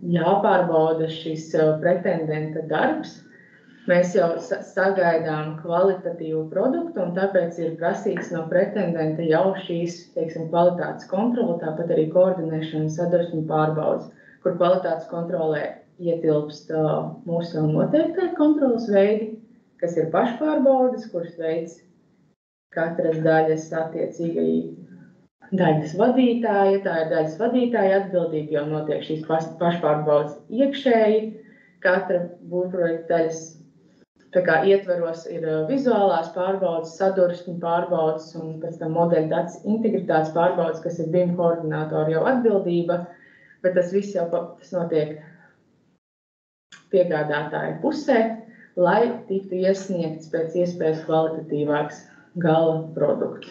jāpārbauda šis pretendenta darbs. Mēs jau sagaidām kvalitatīvu produktu, un tāpēc ir prasīts no pretendenta jau šīs, kvalitātes kontrole, tāpat arī koordinēšana, sadursmi pārbaudes, kur kvalitātes kontrolē ietilpst mūsu noteiktie kontroles veidi, kas ir pašpārbaudes, kuras veids katras daļas attiecīgai daļas vadītāja. Tā ir daļas vadītāja atbildība, jau notiek šīs pašpārbaudes iekšēji. Katra būvprojekta daļas ietveros ir vizuālās pārbaudes, sadursmi pārbaudes un pēc tam modeļu datus integritātes pārbaudes, kas ir BIM koordinātoru jau atbildība, bet tas viss jau notiek piegādātāja pusē, lai tiktu iesniegts pēc iespējas kvalitatīvāks gala produkts.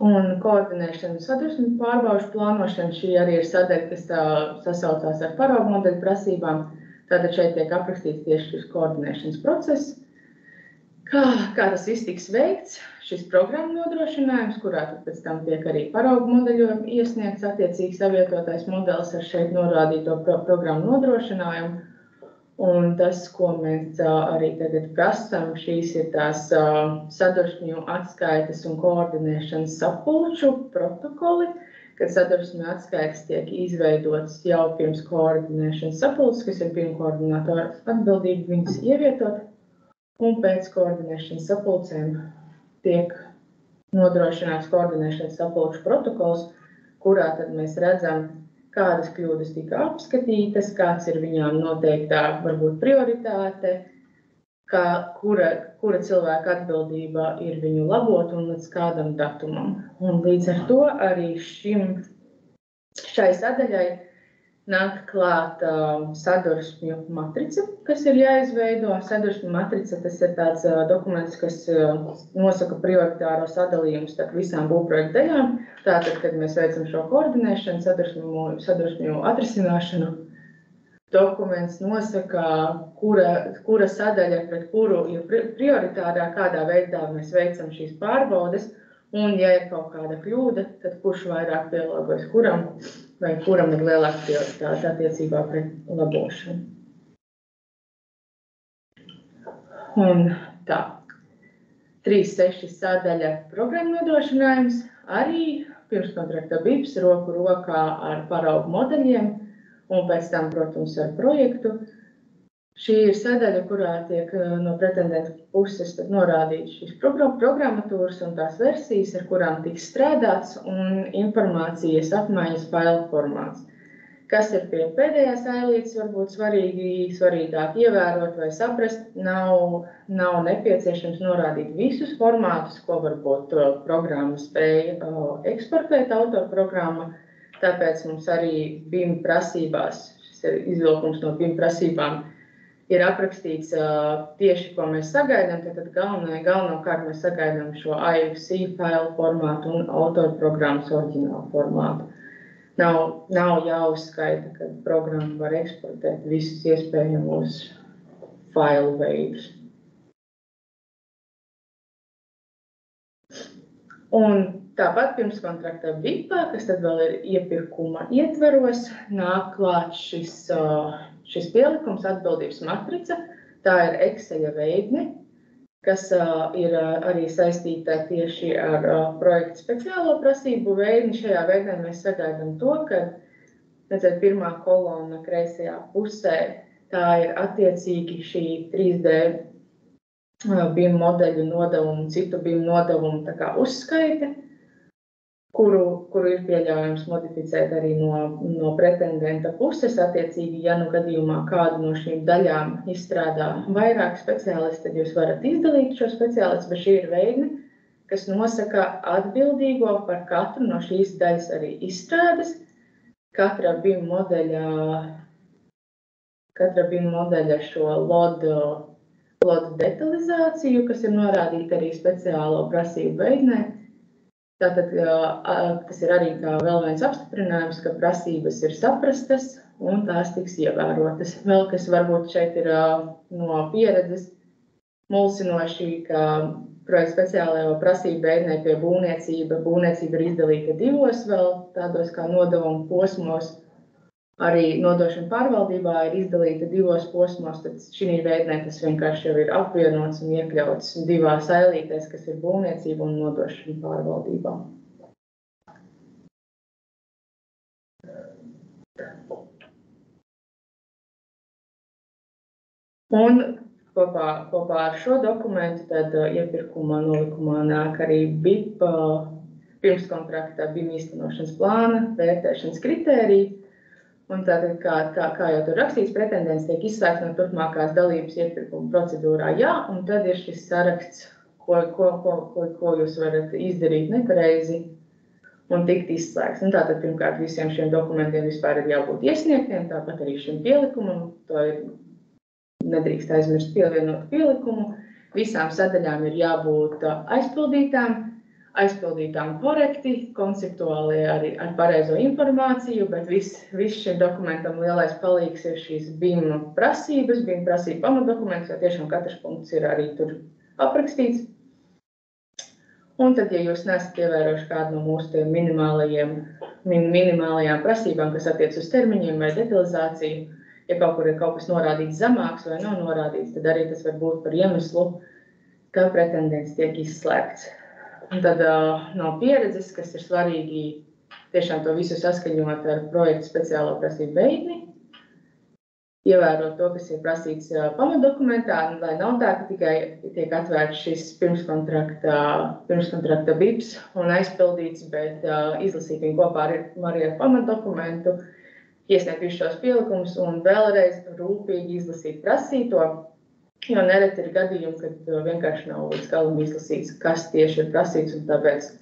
Un koordinēšana sadursmi pārbaužu plānošana, šī arī ir sadaļa, kas sasaucās ar paraugu modeļu prasībām. Tātad šeit tiek aprakstīts tieši šis koordinēšanas process. Kā tas viss tiks veikts, šis programmu nodrošinājums, kurā pēc tam tiek arī paraugu modeļojumi iesniegts attiecīgi savietotais modelis ar šeit norādīto programmu nodrošinājumu. Un tas, ko mēs arī tagad prasām, šīs ir tās sadursmju atskaites un koordinēšanas sapulču protokoli, kad sadursmju atskaites tiek izveidotas jau pirms koordinēšanas sapulces, kas ir BIM koordinātora atbildība viņas ievietot, un pēc koordinēšanas sapulcēm tiek nodrošināts koordinēšanas sapulču protokols, kurā tad mēs redzam, kādas kļūdas tika apskatītas, kāds ir viņām noteiktā varbūt prioritāte, kura cilvēka atbildība ir viņu labot un līdz kādam datumam. Un līdz ar to arī šai sadaļai nāk klāt sadursmju matrica, kas ir jāizveido. Sadursmju matrica, tas ir tāds dokuments, kas nosaka prioritāro sadalījumu starp visām būvprojekta daļām. Tātad, kad mēs veicam šo koordinēšanu, sadursmju atrisināšanu, dokuments nosaka, kura sadaļa pret kuru ir prioritārā, kādā veidā mēs veicam šīs pārbaudes, un ja ir kaut kāda kļūda, tad kurš vairāk pielāgojas kuram, vai kuram ir lielāka prioritāte attiecībā pret labošanu. Un tā, 3.6 sadaļa programmu nodrošinājums, arī pirmskontrakta BIPS roku rokā ar paraugu modeļiem, un pēc tam, protams, ar projektu. Šī ir sadaļa, kurā tiek no pretendenta puses norādīts šīs programmatūras un tās versijas, ar kurām tiks strādāts, un informācijas apmaiņas failu formāts. Kas ir pie pēdējās ailītes, varbūt svarīgāk ievērot vai saprast, nav nepieciešams norādīt visus formātus, ko varbūt programma spēja eksportēt autorprogramma. Tāpēc mums arī BIM prasībās, šis ir izvilkums no BIM prasībām, ir aprakstīts tieši, ko mēs sagaidām. Tad galvenokārt mēs sagaidām šo IFC failu formātu un autorprogrammas oriģinālu formātu. Nav jāuzskaita, ka programma var eksportēt visus iespējamos failu veidus. Un tāpat pirmskontrakta BIPā, kas tad vēl ir iepirkuma ietvaros, nāk klāt šis pielikums atbildības matrica. Tā ir Exceļa veidne, kas ir arī saistīta tieši ar projektu speciālo prasību veidni. Šajā veidnē mēs sagaidām to, ka, redzēt, pirmā kolona kreisajā pusē, tā ir attiecīgi šī 3D BIM modeļu nodevumu, citu BIM nodevumu tā kā uzskaite, kuru ir pieļaujams modificēt arī no pretendenta puses. Attiecīgi, ja nu gadījumā kādu no šīm daļām izstrādā vairāk speciālisti, tad jūs varat izdalīt šo speciālistu, bet šī ir veidne, kas nosaka atbildīgo par katru no šīs daļas arī izstrādes. Katra BIM modeļa šo lodu detalizāciju, kas ir norādīta arī speciālo prasību veidnē. Tātad tas ir arī kā vēl viens apstiprinājums, ka prasības ir saprastas un tās tiks ievērotas. Vēl kas varbūt šeit ir no pieredzes mulsinoši, ka projekta speciālajā prasību veidnē pie būvniecība ir izdalīta divos vēl tādos kā nodevumu posmos. Arī nodošana pārvaldībā ir izdalīta divos posmos, tad šī veidnē tas vienkārši jau ir apvienots un iekļauts divās ailītēs, kas ir būvniecība un nodošana pārvaldībā. Un kopā ar šo dokumentu tad iepirkuma nolikumā nāk arī BIP pirmskontrakta BIM īstenošanas plāna vērtēšanas kritērija. Un tātad, kā jau tur rakstīts, pretendents tiek izslēgts no turpmākās dalības iepirkuma procedūrā, jā, un tad ir šis saraksts, ko jūs varat izdarīt nepareizi un tikt izslēgts. Un tātad, pirmkārt, visiem šiem dokumentiem vispār ir jābūt iesniegtiem, tāpat arī šim pielikumam, to ir nedrīkst aizmirst pievienot pielikumu. Visām sadaļām ir jābūt aizpildītām korekti, konceptuāli arī ar pareizo informāciju, bet viss šim dokumentam lielais palīgs ir šīs BIM prasības, BIM prasību pamatdokuments, jo tiešām katrs punkts ir arī tur aprakstīts. Un tad, ja jūs nesat ievērojuši kādu no mūsu minimālajām prasībām, kas attiec uz termiņiem vai detalizāciju, ja kaut kur ir kaut kas norādīts zemāks vai nav norādīts, tad arī tas var būt par iemeslu, ka pretendents tiek izslēgts. Un tad no pieredzes, kas ir svarīgi tiešām to visu saskaņot ar projektu speciālo prasību veidni, ievērot to, kas ir prasīts pamatdokumentā, lai nav tā, ka tikai tiek atvērts šis pirmskontrakta BIPs un aizpildīts, bet izlasīt viņu kopā ar pamatdokumentu, iesniegt visus šos pielikumus un vēlreiz rūpīgi izlasīt prasīto. Jo nereti ir gadījumi, kad vienkārši nav līdz galam izlasīts, kas tieši ir prasīts, un tāpēc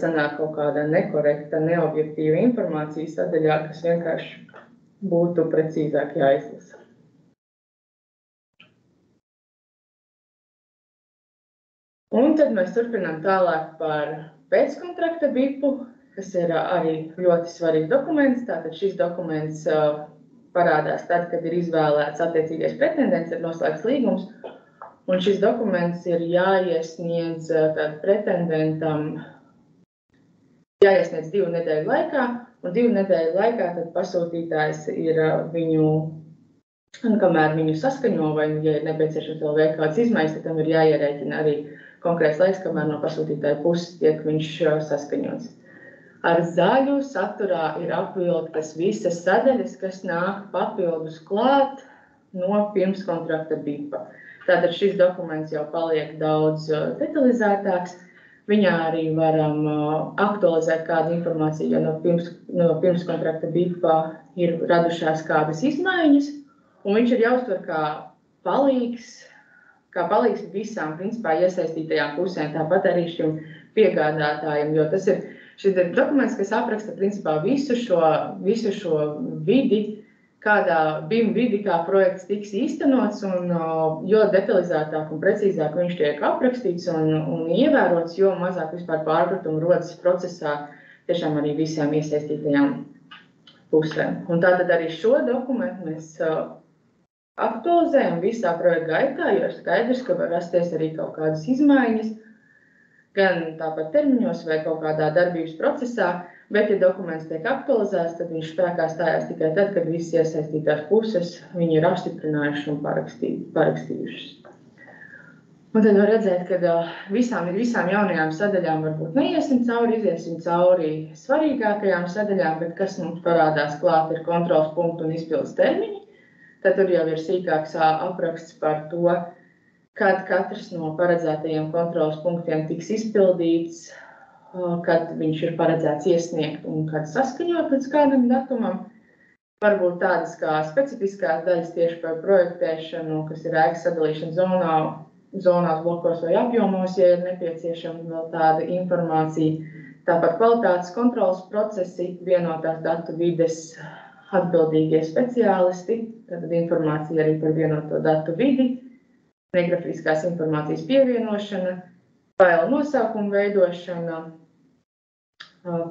sanāk kaut kāda nekorekta, neobjektīva informācija sadaļā, kas vienkārši būtu precīzāk jāizlasa. Un tad mēs turpinām tālāk par pēckontrakta BIPu, kas ir arī ļoti svarīgs dokuments. Tātad šis dokuments parādās tad, kad ir izvēlēts attiecīgais pretendents, ir noslēgts līgums, un šis dokuments ir jāiesniedz pretendentam, jāiesniedz 2 nedēļu laikā, un 2 nedēļu laikā tad pasūtītājs ir viņu, un kamēr viņu saskaņo, vai, ja ir nepieciešams vēl veikt kādas izmaiņas, tad tam ir jāierēķina arī konkrēts laiks, kamēr no pasūtītāja puses tiek viņš saskaņots. Ar zaļu saturā ir apvilktas visas sadaļas, kas nāk papildus klāt no pirmskontrakta BIPA. Tātad šis dokuments jau paliek daudz detalizētāks. Viņā arī varam aktualizēt kādu informāciju, ja no pirmskontrakta BIPA ir radušās kādas izmaiņas, un viņš ir jāuztver kā palīgs visām principā iesaistītajām pusēm, tāpat arī šim piegādātājiem, jo šis ir dokuments, kas apraksta principā visu šo vidi, kādā BIM vidi, kā projekts tiks īstenots, un jo detalizētāk un precīzāk viņš tiek aprakstīts un ievērots, jo mazāk vispār pārpratumu rodas procesā tiešām arī visām iesaistītajām pusēm. Un tātad arī šo dokumentu mēs aktualizējam visā projekta gaitā, jo ir skaidrs, ka var rasties arī kaut kādas izmaiņas, gan tāpat termiņos vai kaut kādā darbības procesā, bet, ja dokuments tiek aktualizēts, tad viņš spēkā stājās tikai tad, kad visas iesaistītās puses viņu ir apstiprinājuši un parakstījušas. Un tad var redzēt, ka visām jaunajām sadaļām varbūt neiesim cauri, iziesim cauri svarīgākajām sadaļām, bet kas mums parādās klāt ir kontrols punktu un izpildes termiņi. Tad tur jau ir sīkāks apraksts par to, kad katrs no paredzētajiem kontrolas punktiem tiks izpildīts, kad viņš ir paredzēts iesniegt un kad saskaņot līdz kādam datumam. Varbūt tādas kā specifiskās daļas tieši par projektēšanu, kas ir ēkas sadalīšana zonās, blokos vai apjomos, ja ir nepieciešama vēl tāda informācija. Tāpat kvalitātes kontrolas procesi, vienotās datu vides atbildīgie speciālisti, tad informācija arī par vienoto datu vidi, negrafiskās informācijas pievienošana, failu nosaukumu veidošana,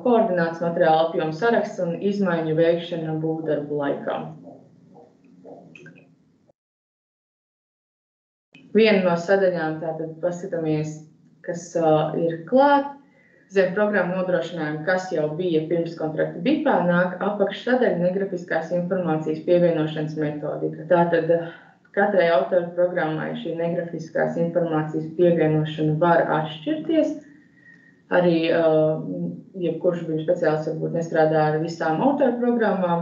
koordināts materiāla apjoma saraksts un izmaiņu veikšana būvdarbu laikā. Viena no sadaļām, tātad paskatāmies, kas ir klāt. Zem programmu nodrošinājumu, kas jau bija pirmskontrakta BIPā, nāk apakšsadaļa negrafiskās informācijas pievienošanas metodika. Tātad katrai autoru programmai šī negrafiskās informācijas pievienošana var atšķirties. Arī jebkurš BIM speciālists varbūt nestrādā ar visām autoru programmām,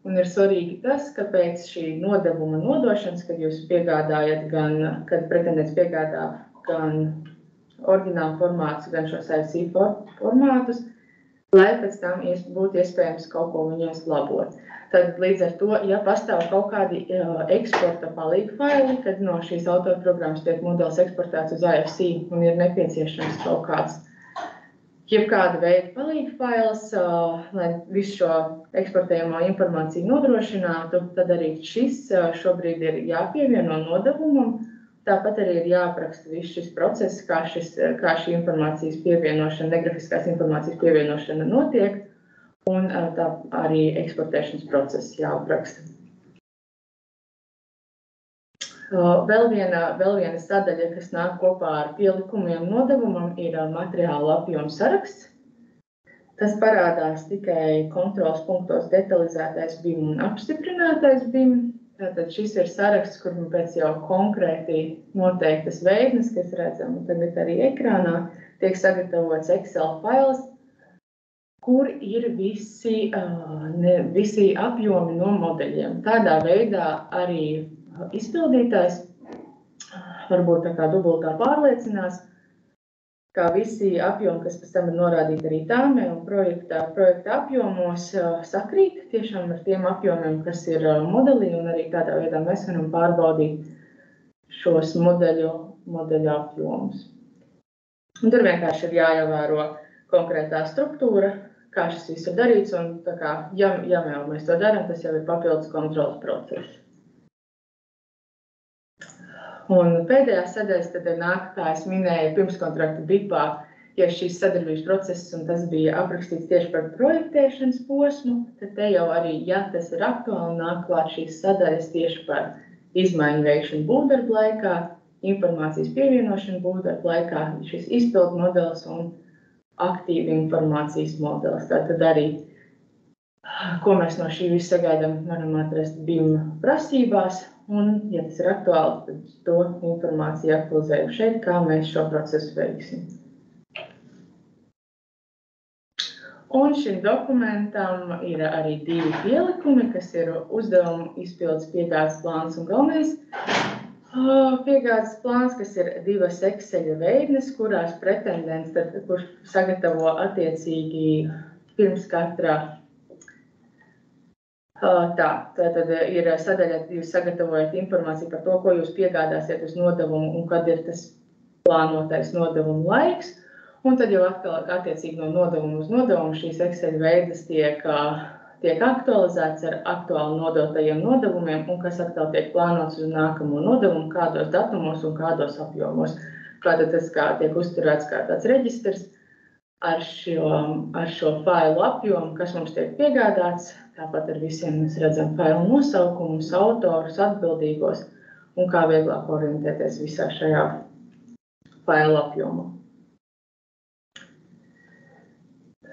un ir svarīgi tas, ka pēc šī nodevuma nodošanas, kad jūs piegādājat kad pretendents piegādā gan oriģinālu formātus, gan šos IC formātus, lai pēc tam būtu iespējams kaut ko viņos labot. Tad līdz ar to, ja pastāv kaut kādi eksporta palīgu faili, kad no šīs autorprogrammas tiek modelis eksportēts uz AFC un ir nepieciešams kaut kāds jebkāda veida palīgu fails, lai visu šo eksportējamo informāciju nodrošinātu, tad arī šis šobrīd ir jāpievieno nodevumam. Tāpat arī ir jāapraksta viss šis process, kā šī informācijas pievienošana, negrafiskās informācijas pievienošana notiek, un tā arī eksportēšanas process jāapraksta. Vēl viena sadaļa, kas nāk kopā ar pielikumiem nodevumam, ir materiāla apjoma saraksts. Tas parādās tikai kontrols punktos detalizētais BIM un apstiprinātais BIM. Tātad šis ir saraksts, kur pēc jau konkrēti noteiktas veidnes, kas redzam tagad arī ekrānā, tiek sagatavots Excel fails, kur ir visi apjomi no modeļiem. Tādā veidā arī izpildītājs varbūt tā kā dubultā pārliecinās, kā visi apjomi, kas pēc tam ir norādīti arī tāmē un projekta apjomos, sakrīt tiešām ar tiem apjomiem, kas ir modelī, un arī tādā veidā mēs varam pārbaudīt šos modeļu apjomus. Un tur vienkārši ir jāievēro konkrētā struktūra, kā šis viss ir darīts, un tā kā, ja jau mēs to darām, tas jau ir papildus kontrolas process. Un pēdējā sadaļas tad nāk, kā es minēju, pirmskontrakta BIPā tieši šīs sadarbības process, un tas bija aprakstīts tieši par projektēšanas posmu, tad te jau arī, ja tas ir aktuāli, nāk klāt šīs sadaļas tieši par izmaiņu veikšanu būvdarbu laikā, informācijas pievienošanu būvdarbu laikā, šis izpildu modelis un aktīva informācijas modelis. Tātad arī, ko mēs no šī visa sagaidām, varam atrast BIM prasībās, un, ja tas ir aktuāli, tad to informāciju aktualizējam šeit, kā mēs šo procesu veiksim. Un šim dokumentam ir arī 2 pielikumi, kas ir uzdevumu izpildes piegādes plāns un galvenais piegādes plāns, kas ir 2 Excel veidnes, kurās pretendents, kurš sagatavo attiecīgi pirms katrā. Tātad ir sadaļa, jūs sagatavojat informāciju par to, ko jūs piegādāsiet uz nodevumu un kad ir tas plānotais nodevumu laiks. Un tad jau atkal attiecīgi no nodevuma uz nodevumu šīs Excel veidas tiek aktualizēts ar aktuāli nodotajiem nodevumiem un kas atkal tiek plānots uz nākamo nodevumu, kādos datumos un kādos apjomos. Kāda tas tiek uzturēts kā tāds reģistrs ar šo failu apjomu, kas mums tiek piegādāts. Tāpat ar visiem mēs redzam failu nosaukumus, autorus, atbildīgos un kā vieglāk orientēties visā šajā failu apjomā.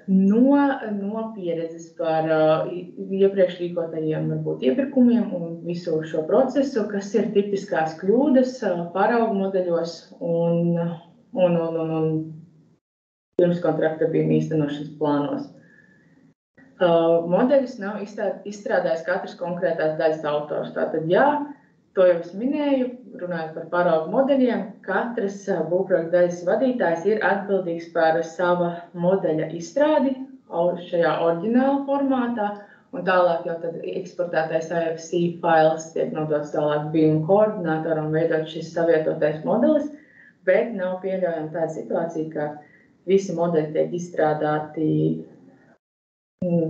No pieredzes par iepriekš rīkotajiem varbūt iepirkumiem un visu šo procesu, kas ir tipiskās kļūdas paraugu modeļos un pirms kontrakta BIM īstenošanas plānos. Modeļus nav izstrādājis katrs konkrētās daļas autors. Tātad, jā, to jau es minēju, runājot par paraugu modeļiem, katras būvprojekta daļas vadītājs ir atbildīgs par sava modeļa izstrādi šajā oriģināla formātā, un tālāk jau tad eksportētais AFC fails tiek nodots tālāk BIM koordinātoram veidot šis savietotais modelis, bet nav pieļaujama tāda situācija, ka visi modeļi tiek izstrādāti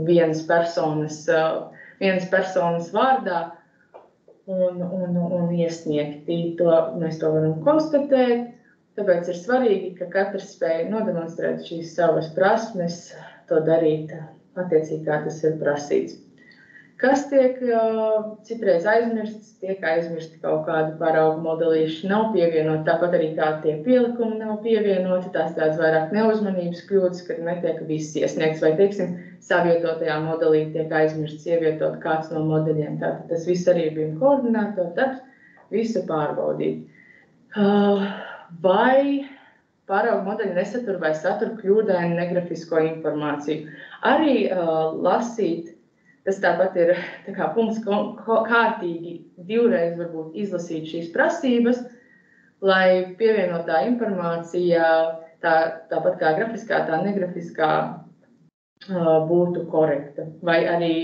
vienas personas vārdā, un iesniegti. Mēs to varam konstatēt, tāpēc ir svarīgi, ka katrs spēj nodemonstrēt šīs savas prasmes, to darīt attiecīgi, kā tas ir prasīts. Kas tiek citreiz aizmirsts, tiek aizmirsti kaut kādi paraugu modelīši, nav pievienoti, tāpat arī kā tie pielikumi nav pievienoti, tās tādas vairāk neuzmanības kļūdas, kad netiek viss iesniegts, vai, teiksim, savietotajā modelī tiek aizmirsts ievietot kāds no modeļiem. Tātad tas viss arī bija koordinātora darbs, visu pārbaudīt. Vai paraugu modeļi nesatur vai satur kļūdainu negrafisko informāciju? Arī lasīt, tas tāpat ir punkts kārtīgi divreiz varbūt izlasīt šīs prasības, lai pievienotā informācija, tāpat kā grafiskā, tā negrafiskā, būtu korekta. Vai arī,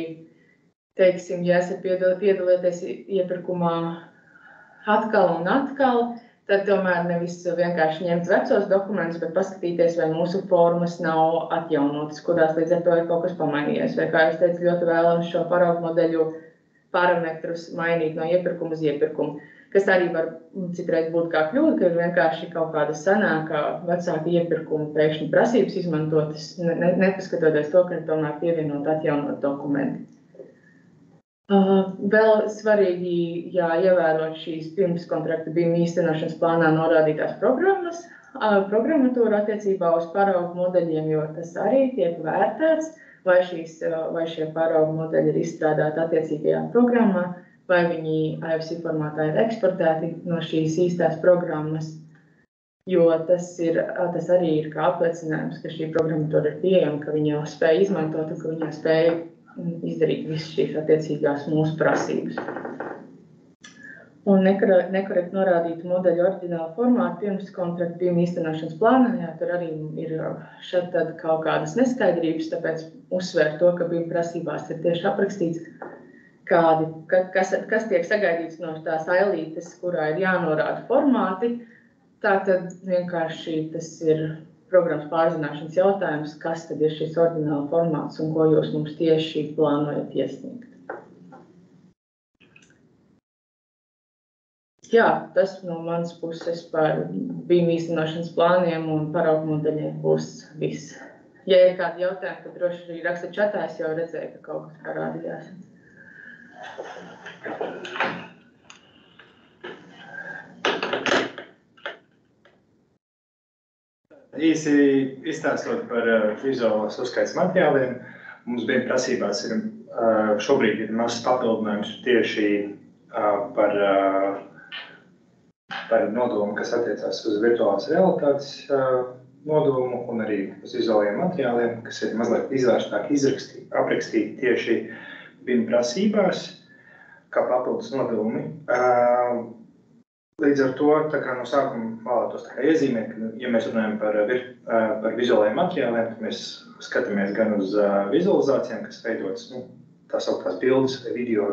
teiksim, ja esat piedalieties iepirkumā atkal un atkal, tad tomēr nevis vienkārši ņemt vecos dokumentus, bet paskatīties, vai mūsu formas nav atjaunotas, kurās līdz ar to ir kaut kas pamainījies. Vai, kā es teicu, ļoti vēlams šo paraugu modeļu parametrus mainīt no iepirkuma uz iepirkumu, kas arī var citreiz būt kā kļūda, ka ir vienkārši kaut kāda senākā, vecāka iepirkuma pēkšņi prasības izmantotas, nepaskatoties to, ka ir tomēr pievienot atjaunot dokumenti. Vēl svarīgi ievērot šīs pirms kontrakta BIM īstenošanas plānā norādītās programmatūra attiecībā uz paraugu modeļiem, jo tas arī tiek vērtēts, vai šie paraugu modeļi ir izstrādāti attiecīgajā programmā, vai viņi AFC formātā ir eksportēti no šīs īstās programmas, jo tas arī ir kā apliecinājums, ka šī programmatūra ir pieejama, ka viņi jau spēj izmantot un ka viņi jau spēj izdarīt visas šīs attiecīgās mūsu prasības. Un nekorekti norādītu modeļu oriģinālu formātu pirms kontrakta BIM īstenošanas plānā, tur arī ir šeit tad kaut kādas neskaidrības, tāpēc uzsver to, ka BIM prasībās ir tieši aprakstīts, kas tiek sagaidīts no tās ailītes, kurā ir jānorāda formāti. Tātad vienkārši tas ir programmas pārzināšanas jautājums, kas tad ir šis oriģināla formāts un ko jūs mums tieši plānojat iesniegt. Jā, tas no manas puses par BIM īstenošanas plāniem un paraugu modeļiem būs viss. Ja ir kādi jautājumi, tad droši arī raksta čatā, es jau redzēju, ka kaut kas parādījās. Īsi izstāstot par vizuālās uzskaites materiāliem, mums bija prasībās šobrīd ir mazs papildinājums tieši par nodomu, kas attiecās uz virtuālās realitātes nodomu un arī uz vizuālajiem materiāliem, kas ir mazliet izvērstāk aprakstīti tieši BIM prasībās, kā papildus nodokumi. Līdz ar to no sākuma vēlētos iezīmēt, ka, ja mēs runājam par vizuālajiem materiāliem, tad mēs skatāmies gan uz vizualizācijām, kas veidotas, tā sauktās bildes vai video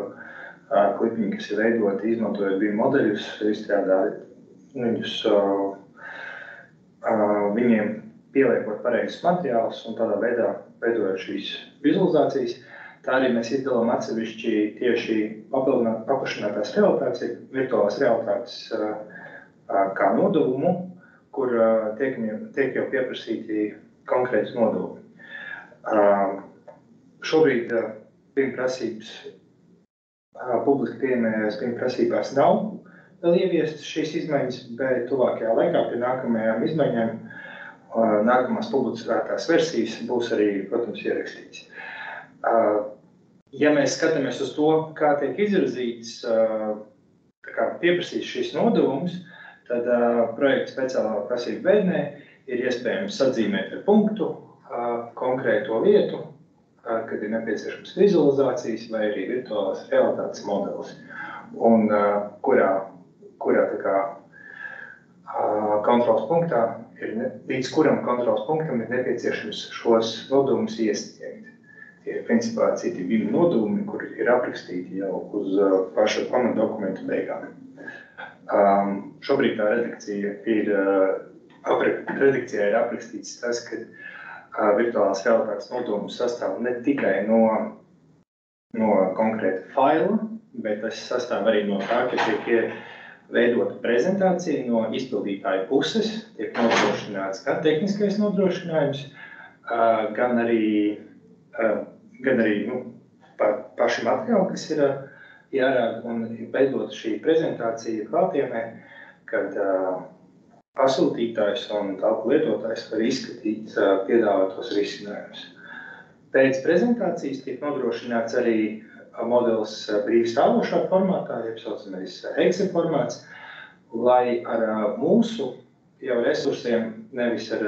klipiņi, kas ir veidoti, izmantojot BIM modeļus, izstrādāt viņus, viņiem pieliekot pareizus materiālus un tādā veidā veidojot šīs vizualizācijas. Tā arī mēs izdalām atsevišķi tieši paplašinātās realitātes, virtuālās realitātes kā nodevumu, kur tiek jau pieprasīti konkrēti nodevumi. Šobrīd BIM prasības, publiski pieejamajās BIM prasībās nav vēl ieviestas šīs izmaiņas, bet tuvākajā laikā pie nākamajām izmaiņām, nākamās publicētās versijas būs arī, protams, ierakstīts. Ja mēs skatāmies uz to, kā tiek izvirzīts, pieprasīts šis nodevums, tad projekta speciālā prasība veidnē ir iespējams atzīmēt ar punktu konkrēto vietu, kad ir nepieciešams vizualizācijas vai arī virtuālās realitātes modelis, un kurā kontrols punktā līdz kuram kontrols punktam ir nepieciešams šos nodevumus iesniegt. Tie ir principā citi BIM nodevumi, kuri ir aprakstīti jau uz paša pamatdokumentu beigām. Šobrīd tā redakcijā ir aprakstīts tas, ka virtuālās realitātes nodevums sastāv ne tikai no konkrēta faila, bet tas sastāv arī no tā, ka tiek veidota prezentācija no izpildītāja puses, tiek nodrošināts gan tehniskais nodrošinājums, gan arī paši materiāli, kas ir jārāda un veidot šī prezentācija klātienē, kad pasūtītājs un telpu lietotājs var izskatīt piedāvātos risinājumus. Pēc prezentācijas tiek nodrošināts arī modelis brīvi stāvošā formātā, jeb saucamais Excel formāts, lai ar mūsu jau resursiem, nevis ar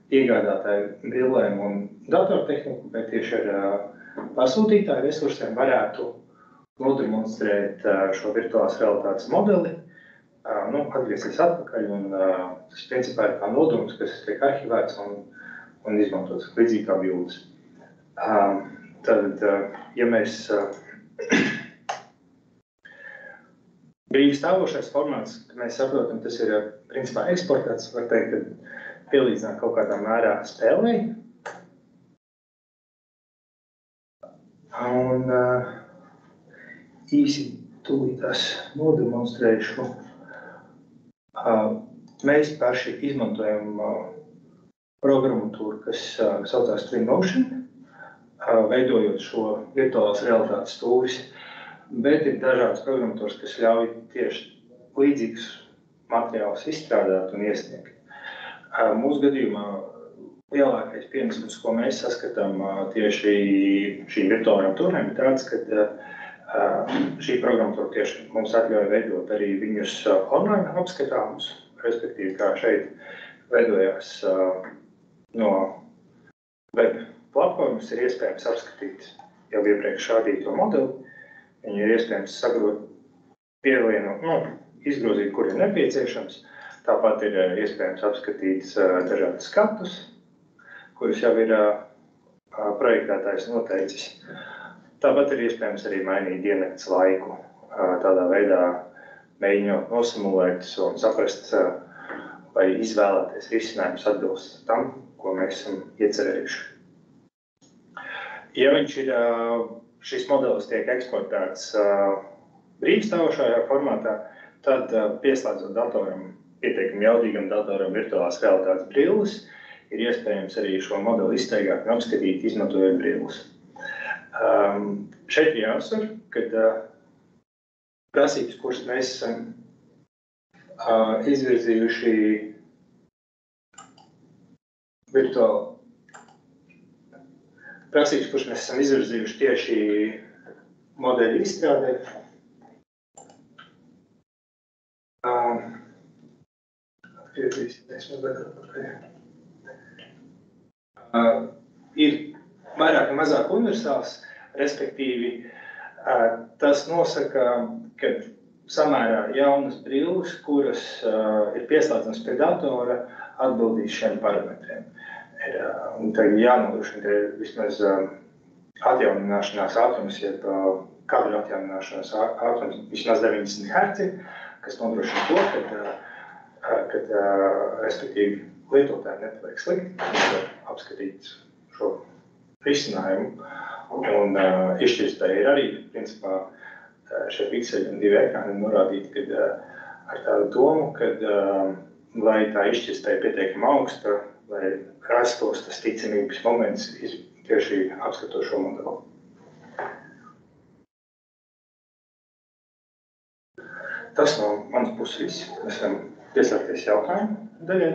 iegādātāju brillēm un datortehniku, bet tieši ar pasūtītāju resursiem varētu nodemonstrēt šo virtuālās realitātes modeli, atgriezties atpakaļ, un tas principā ir kā nodevums, kas tiek arhivēts un izmantots līdzīgi kā bildes. Tad, ja mēs brīvi stāvošais formāts, mēs saprotam, tas ir principā eksportēts, var teikt, ka pielīdzināt kaut kādā mērā spēlei. Un īsi tūlītās nodemonstrēšu. Mēs paši izmantojam programmatūru, kas saucās Twinmotion, veidojot šo virtuālās realitātes stūris, bet ir dažādas programmatūras, kas ļauj tieši līdzīgus materiālus izstrādāt un iesniegt. Mūsu gadījumā lielākais pienesums, ko mēs saskatām tieši šī virtuālajām turnēm, ir tāds, ka šī programmatūra tieši mums atļauj veidot arī viņus online apskatāmus, respektīvi, kā šeit veidojās no web platformas, ir iespējams apskatīt jau iepriekš rādīto modeli. Viņu ir iespējams sagrot, izgrozīt, kur ir nepieciešams. Tāpat ir iespējams apskatīt dažādas skatus, kurus jau ir projektētājs noteicis. Tāpat ir iespējams arī mainīt diennakts laiku, tādā veidā mēģinot nosimulēt un saprast, vai izvēlēties risinājums atbilst tam, ko mēs esam iecerējuši. Ja šis modelis tiek eksportēts brīvstāvošajā formātā, tad pieslēdzot datoram, pietiekami jaudīgam datoram virtuālās realitātes brilles, ir iespējams arī šo modeli izstaigāt un apskatīt, izmantojot brilles. Šeit jāuzsver, kad prasības, kuras mēs esam izvirzījuši prasības, kuras mēs esam izvirzījuši tieši modeļu izstrādē, ir vairāk vai mazāk universāls, respektīvi tas nosaka, ka samērā jaunas brilles, kuras ir pieslēdzamas pie datora, atbildīs šiem parametriem. Tagad jānodrošina, ka vismaz atjaunināšanās ātrums, jeb kadru atjaunināšanās ātrums vismaz 90 Hz, kas nodrošina to, kad respektīvi lietotājiem nepaliek slikti, apskatīt šo risinājumu. Un izšķirstēji ir arī, principā, šie pikseli un divi ekrāni norādīti, kad ar tādu domu, kad, lai tā izšķirstēja pietiekami augsta, lai rastos tas ticamības moments tieši apskatot šo modeli. Tas no manas puses viss. Mēs varam pieslēgties jautājumu daļai.